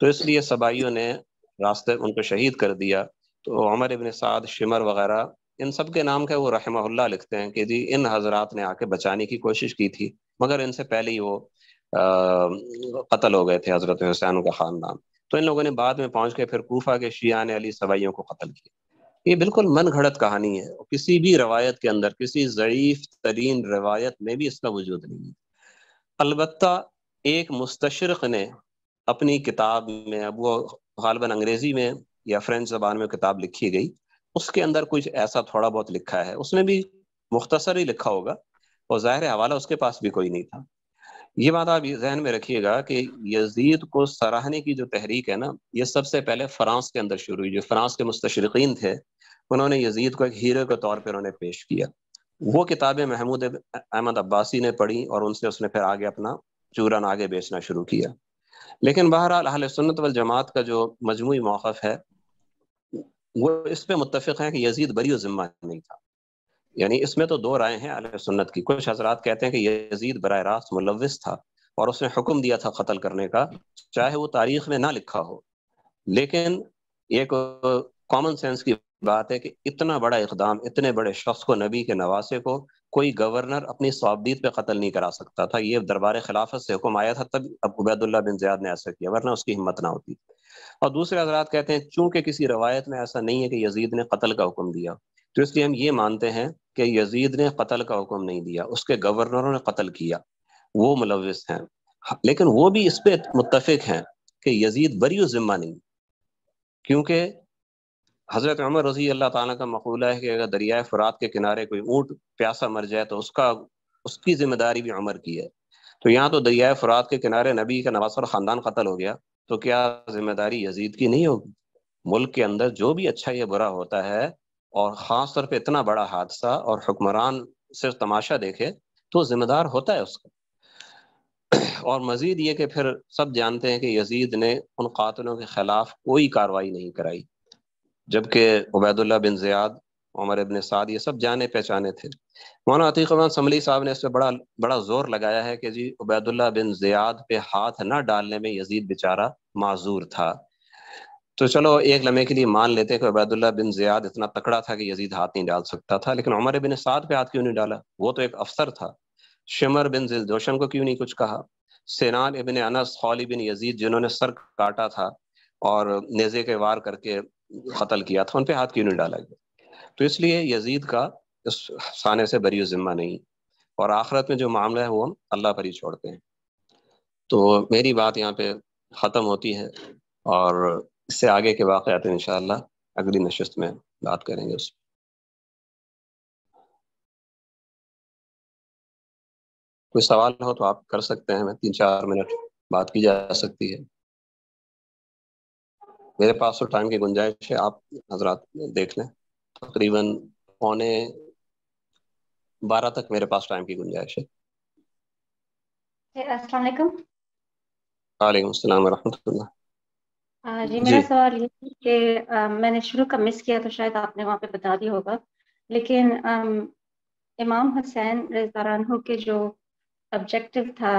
S1: تو اس لیے سبائیوں نے راستے ان کو شہید کر دیا۔ تو عمر ابن سعد، شمر وغیرہ، ان سب کے نام کا وہ رحمہ اللہ لکھتے ہیں کہ جی ان حضرات نے آ کے بچانے کی کوشش کی تھی، مگر ان سے پہلے ہی وہ قتل ہو گئے تھے حضرت حسین کا خاندان۔ تو ان لوگوں نے بعد میں پہنچ کے پھر کوفہ کے شیعان علی سبائیوں کو قتل کیا۔ یہ بالکل من گھڑت کہانی ہے، کسی بھی روایت کے اندر، کسی ضعیف ترین روایت میں بھی اس کا وجود نہیں ہے۔ البتہ ایک مستشرق نے اپنی کتاب میں، اب وہ غالباً انگریزی میں یا فرینچ زبان میں کتاب لکھی گئی، اس کے اندر کچھ ایسا تھوڑا بہت لکھا ہے، اس نے بھی مختصر ہی لکھا ہوگا، اور ظاہر حوالہ اس کے پاس بھی کوئی نہیں تھا۔ یہ بات آپ ذہن میں رکھیے گا کہ یزید کو سراہنے کی جو تحریک ہے نا، یہ سب سے پہلے فرانس کے اندر شروع ہوئی۔ جو فرانس کے مستشرقین تھے انہوں نے یزید کو ایک ہیرو کے طور پہ انہوں نے پیش کیا، وہ کتابیں محمود احمد عباسی نے پڑھی اور ان سے اس نے پھر آگے اپنا چورن آگے بیچنا شروع کیا. لیکن بہرحال اہل سنت والجماعت کا جو مجموعی موقف ہے وہ اس پہ متفق ہے کہ یزید بری و ذمہ نہیں تھا. یعنی اس میں تو دو رائے ہیں اہل سنت کی. کچھ حضرات کہتے ہیں کہ یزید براہ راست ملوث تھا اور اس نے حکم دیا تھا قتل کرنے کا، چاہے وہ تاریخ میں نہ لکھا ہو، لیکن ایک کامن سینس کی بات ہے کہ اتنا بڑا اقدام اتنے بڑے شخص کو، نبی کے نواسے کو، کوئی گورنر اپنی صوابدید پہ قتل نہیں کرا سکتا تھا. یہ دربار خلافت سے حکم آیا تھا تب اب عبید اللہ بن زیاد نے ایسا کیا، ورنہ اس کی ہمت نہ ہوتی. اور دوسرے حضرات کہتے ہیں چونکہ کسی روایت میں ایسا نہیں ہے کہ یزید نے قتل کا حکم دیا، تو اس لیے ہم یہ مانتے ہیں کہ یزید نے قتل کا حکم نہیں دیا، اس کے گورنروں نے قتل کیا، وہ ملوث ہیں. لیکن وہ بھی اس پہ متفق ہیں کہ یزید بری و ذمہ نہیں، کیونکہ حضرت عمر رضی اللہ تعالیٰ کا مقولہ ہے کہ اگر دریائے فرات کے کنارے کوئی اونٹ پیاسا مر جائے تو اس کی ذمہ داری بھی عمر کی ہے. تو یہاں تو دریائے فرات کے کنارے نبی کا نواسہ اور خاندان قتل ہو گیا، تو کیا ذمہ داری یزید کی نہیں ہوگی؟ ملک کے اندر جو بھی اچھا یا برا ہوتا ہے، اور خاص طور پہ اتنا بڑا حادثہ اور حکمران صرف تماشا دیکھے، تو ذمہ دار ہوتا ہے اس کا. اور مزید یہ کہ پھر سب جانتے ہیں کہ یزید نے ان قاتلوں کے خلاف کوئی کارروائی نہیں کرائی، جبکہ عبید اللہ بن زیاد، عمر ابن سعد، یہ سب جانے پہچانے تھے. مولانا عتیق الرحمن سملی صاحب نے اس پہ بڑا زور لگایا ہے کہ جی عبید اللہ بن زیاد پہ ہاتھ نہ ڈالنے میں یزید بیچارہ معذور تھا. تو چلو ایک لمحے کے لیے مان لیتے کہ عبید اللہ بن زیاد اتنا تکڑا تھا کہ یزید ہاتھ نہیں ڈال سکتا تھا، لیکن عمر بن سعد پہ ہاتھ کیوں نہیں ڈالا؟ وہ تو ایک افسر تھا. شمر بن ذوالجوشن کو کیوں نہیں کچھ کہا؟ سنان ابن انس، خالی بن یزید جنہوں نے سر کاٹا تھا اور نیزے کے وار کر کے قتل کیا تھا، ان پہ ہاتھ کیوں نہیں ڈالا گیا؟ تو اس لیے یزید کا اس خانے سے بری و ذمہ نہیں، اور آخرت میں جو معاملہ ہے وہ ہم اللہ پر ہی چھوڑتے ہیں. تو میری بات یہاں پہ ختم ہوتی ہے، اور اس سے آگے کے واقعات انشاءاللہ اگلی نشست میں بات کریں گے اس. کوئی سوال ہو تو آپ کر سکتے ہیں، میں 3-4 منٹ بات کی جا سکتی ہے. میرے پاس تو ٹائم کی گنجائش ہے، آپ حضرات دیکھ لیں. تقریباً 11:45 تک میرے پاس ٹائم کی گنجائش ہے.
S2: السلام علیکم.
S1: وعلیکم السلام ورحمۃ اللہ.
S2: جی میرا سوال یہ ہے کہ میں نے شروع کا مس کیا تو شاید آپ نے وہاں پہ بتا دیا ہوگا، لیکن امام حسین رضی اللہ عنہ کے جو آبجیکٹو تھا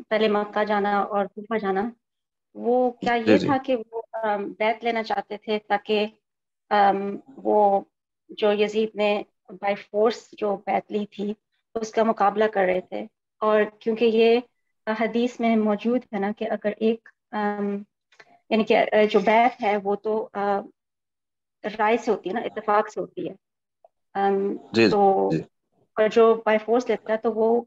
S2: پہلے مکہ جانا اور کوفہ جانا، وہ کیا یہ تھا کہ وہ بیعت لینا چاہتے تھے تاکہ وہ جو یزید نے بائی فورس جو بیعت لی تھی اس کا مقابلہ کر رہے تھے؟ اور کیونکہ یہ حدیث میں موجود ہے نا کہ اگر ایک یعنی کہ جو بیعت ہے وہ تو رائے سے ہوتی ہے نا، اتفاق سے ہوتی ہے، تو جو بائی فورس لیتا ہے تو وہ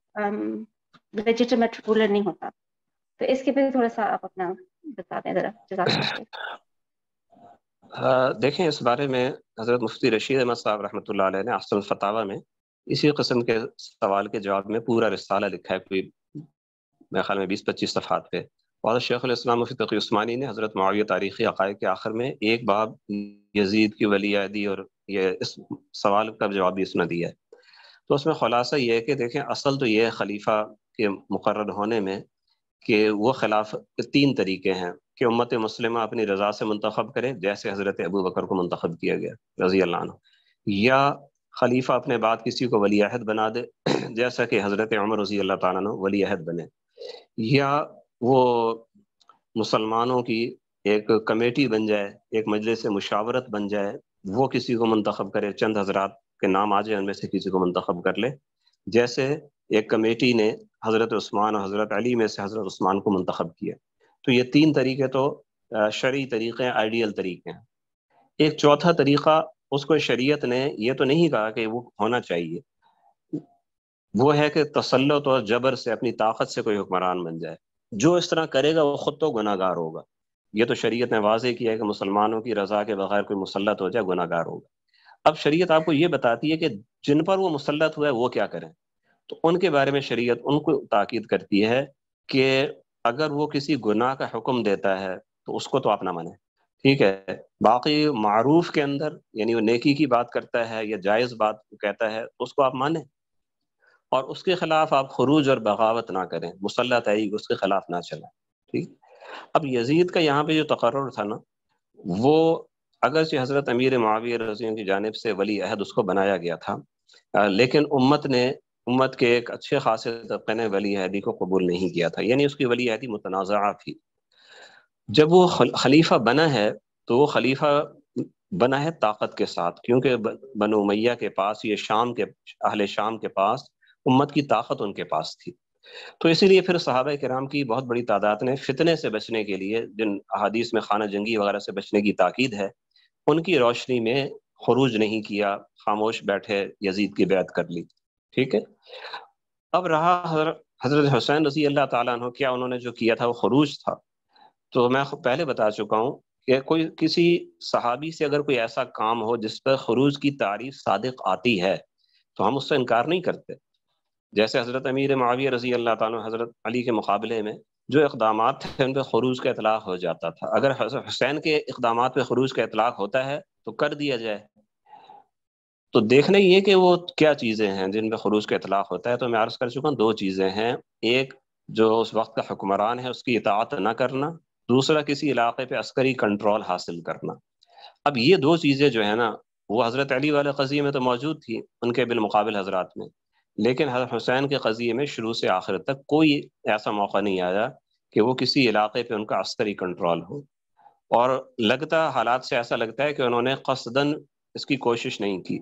S2: لیجیٹمیٹ رولر نہیں ہوتا. تو اس کے پہ تھوڑا سا آپ اپنا بتا دیں ذرا، جزاک اللہ خیر.
S1: دیکھیں اس بارے میں حضرت مفتی رشید احمد صاحب رحمۃ اللہ علیہ نے احسن الفتاوی میں اسی قسم کے سوال کے جواب میں پورا رسالہ لکھا ہے، کوئی میرے خیال میں 20-25 صفحات پہ. اور شیخ الاسلام مفتی تقی عثمانی نے حضرت معاویہ تاریخی عقائد کے آخر میں ایک باب یزید کی ولی عہدی اور یہ اس سوال کا جواب بھی اس نے دیا ہے. تو اس میں خلاصہ یہ ہے کہ دیکھیں اصل تو یہ ہے خلیفہ کے مقرر ہونے میں کہ وہ خلاف 3 طریقے ہیں کہ امت مسلمہ اپنی رضا سے منتخب کرے، جیسے حضرت ابو بکر کو منتخب کیا گیا رضی اللہ عنہ، یا خلیفہ اپنے بعد کسی کو ولی عہد بنا دے جیسا کہ حضرت عمر رضی اللہ تعالیٰ عنہ ولی عہد بنے، یا وہ مسلمانوں کی ایک کمیٹی بن جائے، ایک مجلس مشاورت بن جائے، وہ کسی کو منتخب کرے، چند حضرات کے نام آ جائے ان میں سے کسی کو منتخب کر لے، جیسے ایک کمیٹی نے حضرت عثمان اور حضرت علی میں سے حضرت عثمان کو منتخب کیا. تو یہ 3 طریقے تو شرعی طریقے ہیں، آئیڈیل طریقے ہیں. ایک چوتھا طریقہ اس کو شریعت نے یہ تو نہیں کہا کہ وہ ہونا چاہیے، وہ ہے کہ تسلط اور جبر سے اپنی طاقت سے کوئی حکمران بن جائے. جو اس طرح کرے گا وہ خود تو گناہ گار ہوگا. یہ تو شریعت نے واضح کیا ہے کہ مسلمانوں کی رضا کے بغیر کوئی مسلط ہو جائے گناہ گار ہوگا. اب شریعت آپ کو یہ بتاتی ہے کہ جن پر وہ مسلط ہوا ہے وہ کیا کریں. تو ان کے بارے میں شریعت ان کو تاکید کرتی ہے کہ اگر وہ کسی گناہ کا حکم دیتا ہے تو اس کو تو آپ نہ مانیں، ٹھیک ہے، باقی معروف کے اندر یعنی وہ نیکی کی بات کرتا ہے یا جائز بات کہتا ہے اس کو آپ مانیں، اور اس کے خلاف آپ خروج اور بغاوت نہ کریں، مسلح آئی اس کے خلاف نہ چلیں. ٹھیک. اب یزید کا یہاں پہ جو تقرر تھا نا، وہ اگرچہ حضرت امیر معاویہ رضی اللہ عنہ کی جانب سے ولی عہد اس کو بنایا گیا تھا، لیکن امت کے ایک اچھے خاصے طبقے نے ولی عہدی کو قبول نہیں کیا تھا، یعنی اس کی ولی عہدی متنازعہ تھی. جب وہ خلیفہ بنا ہے تو وہ خلیفہ بنا ہے طاقت کے ساتھ، کیونکہ بنو امیہ کے پاس، یہ اہل شام کے پاس امت کی طاقت ان کے پاس تھی. تو اسی لیے پھر صحابہ کرام کی بہت بڑی تعداد نے فتنے سے بچنے کے لیے، جن احادیث میں خانہ جنگی وغیرہ سے بچنے کی تاکید ہے، ان کی روشنی میں خروج نہیں کیا، خاموش بیٹھے، یزید کی بیعت کر لی. ٹھیک ہے. اب رہا حضرت حسین رضی اللہ تعالیٰ عنہ، کیا انہوں نے جو کیا تھا وہ خروج تھا؟ تو میں پہلے بتا چکا ہوں کہ کسی صحابی سے اگر کوئی ایسا کام ہو جس پر خروج کی تعریف صادق آتی ہے تو ہم اس سے انکار نہیں کرتے. جیسے حضرت امیر معاویہ رضی اللہ تعالیٰ حضرت علی کے مقابلے میں جو اقدامات تھے ان پہ خروج کا اطلاق ہو جاتا تھا، اگر حضرت حسین کے اقدامات پہ خروج کا اطلاق ہوتا ہے تو کر دیا جائے. تو دیکھنا یہ کہ وہ کیا چیزیں ہیں جن پہ خروج کا اطلاق ہوتا ہے. تو میں عرض کر چکا ہوں 2 چیزیں ہیں، ایک جو اس وقت کا حکمران ہے اس کی اطاعت نہ کرنا، دوسرا کسی علاقے پہ عسکری کنٹرول حاصل کرنا. اب یہ 2 چیزیں جو ہے نا وہ حضرت علی والے قضیے میں تو موجود تھی ان کے بالمقابل حضرات میں، لیکن حضرت حسین کے قضیے میں شروع سے آخر تک کوئی ایسا موقع نہیں آیا کہ وہ کسی علاقے پہ ان کا عسکری کنٹرول ہو. اور حالات سے ایسا لگتا ہے کہ انہوں نے قصداً اس کی کوشش نہیں کی،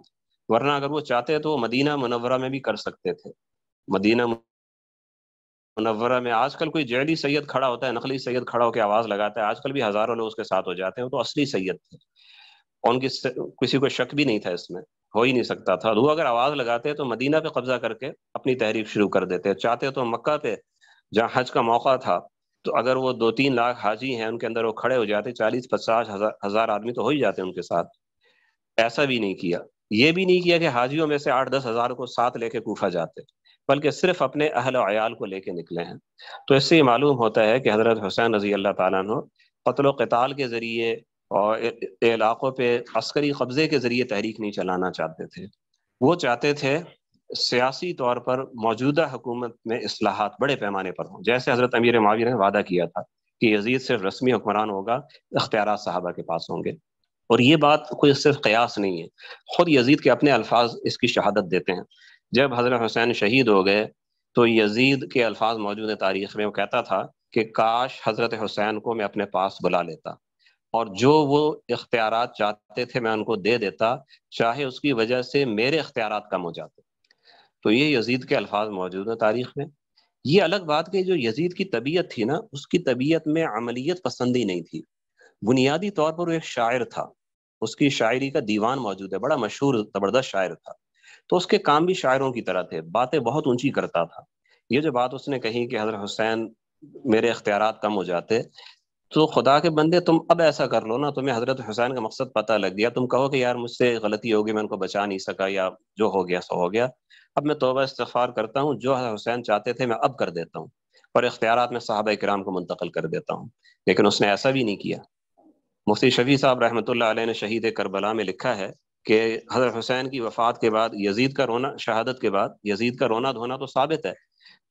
S1: ورنہ اگر وہ چاہتے تو وہ مدینہ منورہ میں بھی کر سکتے تھے. مدینہ منورہ میں آج کل کوئی جعلی سید کھڑا ہوتا ہے، نقلی سید کھڑا ہو کے آواز لگاتا ہے، آج کل بھی ہزاروں لوگ اس کے ساتھ ہو جاتے ہیں، وہ تو اصلی سید تھے، ان کی کسی کو شک بھی نہیں تھا، اس میں ہو ہی نہیں سکتا تھا. وہ اگر آواز لگاتے تو مدینہ پہ قبضہ کر کے اپنی تحریک شروع کر دیتے، چاہتے تو مکہ پہ جہاں حج کا موقع تھا تو اگر وہ 2-3 لاکھ حاجی ہیں ان کے اندر وہ کھڑے ہو جاتے، 40-50 ہزار آدمی تو ہو ہی جاتے ان کے ساتھ. ایسا بھی نہیں کیا. یہ بھی نہیں کیا کہ حاجیوں میں سے 8-10 ہزار کو ساتھ لے کے کوفہ جاتے، بلکہ صرف اپنے اہل و عیال کو لے کے نکلے ہیں. تو اس سے یہ معلوم ہوتا ہے کہ حضرت حسین رضی اللہ تعالیٰ عنہ قتل و قتال کے ذریعے اور علاقوں پہ عسکری قبضے کے ذریعے تحریک نہیں چلانا چاہتے تھے. وہ چاہتے تھے سیاسی طور پر موجودہ حکومت میں اصلاحات بڑے پیمانے پر ہوں، جیسے حضرت امیر معاویہ نے وعدہ کیا تھا کہ یزید صرف رسمی حکمران ہوگا، اختیارات صحابہ کے پاس ہوں گے. اور یہ بات کوئی صرف قیاس نہیں ہے، خود یزید کے اپنے الفاظ اس کی شہادت دیتے ہیں. جب حضرت حسین شہید ہو گئے تو یزید کے الفاظ موجود ہیں تاریخ میں، وہ کہتا تھا کہ کاش حضرت حسین کو میں اپنے پاس بلا لیتا اور جو وہ اختیارات چاہتے تھے میں ان کو دے دیتا، چاہے اس کی وجہ سے میرے اختیارات کم ہو جاتے. تو یہ یزید کے الفاظ موجود ہیں تاریخ میں. یہ الگ بات کہ جو یزید کی طبیعت تھی نا، اس کی طبیعت میں عملیت پسندی نہیں تھی. بنیادی طور پر وہ ایک شاعر تھا، اس کی شاعری کا دیوان موجود ہے، بڑا مشہور زبردست شاعر تھا. تو اس کے کام بھی شاعروں کی طرح تھے، باتیں بہت اونچی کرتا تھا. یہ جو بات اس نے کہی کہ حضرت حسین میرے اختیارات کم ہو جاتے، تو خدا کے بندے تم اب ایسا کر لو نا، تمہیں حضرت حسین کا مقصد پتہ لگ گیا، تم کہو کہ یار مجھ سے غلطی ہوگی، میں ان کو بچا نہیں سکا، یا جو ہو گیا سو ہو گیا، اب میں توبہ استغفار کرتا ہوں، جو حضرت حسین چاہتے تھے میں اب کر دیتا ہوں، اور اختیارات میں صحابہ کرام کو منتقل کر دیتا ہوں. لیکن اس نے ایسا بھی نہیں کیا. مفتی شفیع صاحب رحمۃ اللہ علیہ نے شہید کربلا میں لکھا ہے کہ حضرت حسین کی وفات کے بعد یزید کا رونا، شہادت کے بعد یزید کا رونا دھونا تو ثابت ہے.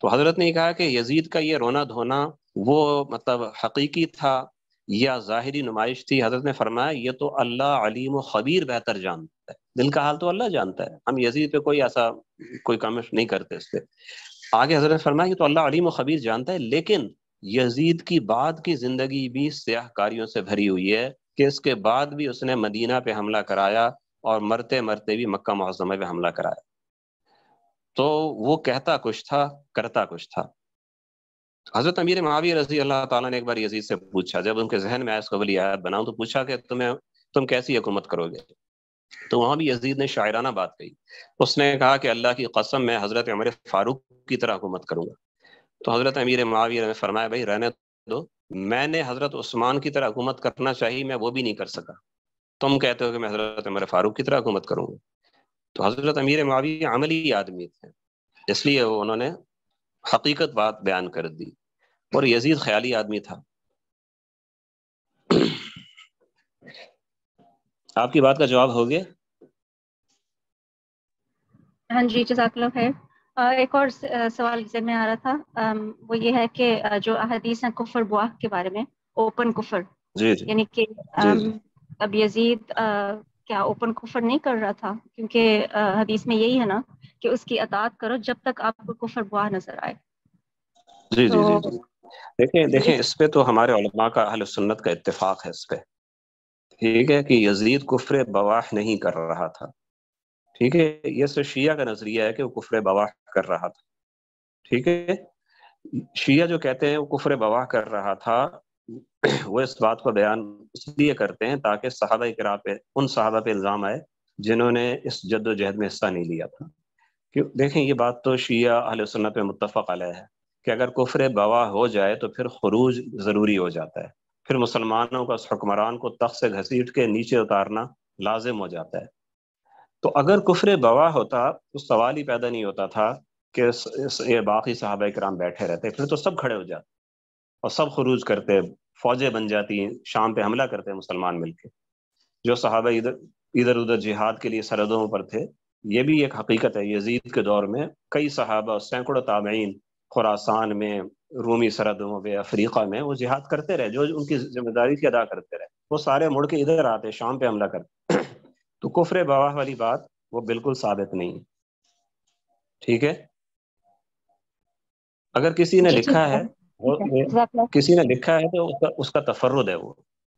S1: تو حضرت نے کہا کہ یزید کا یہ رونا دھونا وہ مطلب حقیقی تھا یا ظاہری نمائش تھی؟ حضرت نے فرمایا یہ تو اللہ علیم و خبیر بہتر جانتا ہے، دل کا حال تو اللہ جانتا ہے، ہم یزید پہ کوئی کامنٹ نہیں کرتے اس پہ. آگے حضرت نے فرمایا یہ تو اللہ علیم و خبیر جانتا ہے، لیکن یزید کی بعد کی زندگی بھی سیاہ کاریوں سے بھری ہوئی ہے کہ اس کے بعد بھی اس نے مدینہ پہ حملہ کرایا اور مرتے مرتے بھی مکہ معظمہ پہ حملہ کرایا. تو وہ کہتا کچھ تھا، کرتا کچھ تھا. حضرت امیر معاویہ رضی اللہ تعالیٰ نے ایک بار یزید سے پوچھا، جب ان کے ذہن میں اس کو ولی عہد بناؤں، تو پوچھا کہ تم کیسی حکومت کرو گے؟ تو وہاں بھی یزید نے شاعرانہ بات کہی. اس نے کہا کہ اللہ کی قسم میں حضرت عمر فاروق کی طرح حکومت کروں گا. تو حضرت امیر معاویہ نے فرمایا بھائی رہنے دو، میں نے حضرت عثمان کی طرح حکومت کرنا چاہیے، میں وہ بھی نہیں کر سکا، تم کہتے ہو کہ میں حضرت عمر فاروق کی طرح حکومت کروں گا. تو حضرت امیر معاویہ عملی آدمی تھے، اس لیے انہوں نے حقیقت بات بیان کر دی، اور یزید خیالی آدمی تھا. آپ کی بات کا جواب ہو گیا؟
S2: ہاں جی، جزاک اللہ خیر۔ ایک اور سوال ذہن میں آ رہا تھا، وہ یہ ہے کہ جو احادیث ہیں کفر بواہ کے بارے میں، اوپن کفر،
S1: جی جی
S2: یعنی کہ
S1: جی جی
S2: اب یزید کیا اوپن کفر نہیں کر رہا تھا؟ کیونکہ حدیث میں یہی ہے نا کہ اس کی اطاعت کرو جب تک آپ کو کفر بواہ نظر آئے۔
S1: جی جی
S2: تو
S1: جی جی دیکھیں اس پہ تو ہمارے علماء کا، اہل سنت کا اتفاق ہے اس پہ، ٹھیک ہے، کہ یزید کفر بواح نہیں کر رہا تھا، ٹھیک ہے، یہ صرف شیعہ کا نظریہ ہے کہ وہ کفر بواح کر رہا تھا، ٹھیک ہے۔ شیعہ جو کہتے ہیں وہ کفر بواح کر رہا تھا، وہ اس بات کو بیان اس لیے کرتے ہیں تاکہ صحابہ کرام پہ، ان صحابہ پہ الزام آئے جنہوں نے اس جد و جہد میں حصہ نہیں لیا تھا۔ دیکھیں یہ بات تو شیعہ اہل سنت پہ متفق علیہ ہے کہ اگر کفر بواح ہو جائے تو پھر خروج ضروری ہو جاتا ہے، پھر مسلمانوں کا اس حکمران کو تخت سے گھسیٹ کے نیچے اتارنا لازم ہو جاتا ہے۔ تو اگر کفر بواح ہوتا تو سوال ہی پیدا نہیں ہوتا تھا کہ یہ باقی صحابہ کرام بیٹھے رہتے، پھر تو سب کھڑے ہو جاتے اور سب خروج کرتے، فوجیں بن جاتی ہیں، شام پہ حملہ کرتے ہیں مسلمان مل کے۔ جو صحابہ ادھر ادھر جہاد کے لیے سرحدوں پر تھے، یہ بھی ایک حقیقت ہے، یزید کے دور میں کئی صحابہ، سینکڑوں تابعین خراسان میں، رومی سرحدوں پہ، افریقہ میں وہ جہاد کرتے رہے، جو ان کی ذمہ داری کی ادا کرتے رہے، وہ سارے مڑ کے ادھر آتے، شام پہ حملہ کرتے۔ تو کفر بواح والی بات وہ بالکل ثابت نہیں ہے، ٹھیک ہے۔ اگر کسی نے
S2: جی ٹھیک
S1: لکھا ہے،
S2: ہے، جزاک اللہ۔
S1: کسی نے لکھا ہے تو اس کا تفرد ہے وہ،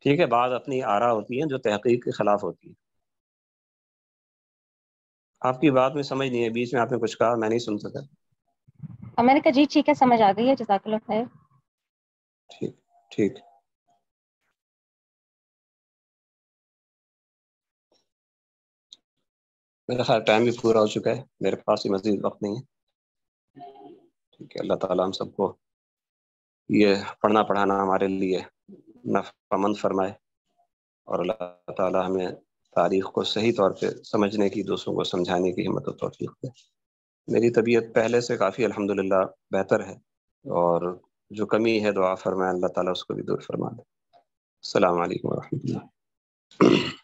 S1: ٹھیک ہے، بعض اپنی آرا ہوتی ہیں جو تحقیق کے خلاف ہوتی ہے۔ آپ کی بات میں سمجھ نہیں ہے، بیچ میں آپ نے کچھ کہا میں نہیں سن سکا۔
S2: میں نے کہا جی ٹھیک ہے، سمجھ آ گئی ہے، جزاک اللہ خیر۔
S1: ٹھیک ٹھیک، میرا خیال ٹائم بھی پورا ہو چکا ہے، میرے پاس ہی مزید وقت نہیں ہے، ٹھیک ہے۔ اللہ تعالیٰ ہم سب کو یہ پڑھنا پڑھانا ہمارے لیے نفع مند فرمائے، اور اللہ تعالیٰ ہمیں تاریخ کو صحیح طور پہ سمجھنے کی، دوسروں کو سمجھانے کی ہمت و توفیق دے۔ میری طبیعت پہلے سے کافی الحمدللہ بہتر ہے، اور جو کمی ہے دعا فرمائے اللہ تعالیٰ اس کو بھی دور فرما دے۔ السلام علیکم ورحمۃ اللہ۔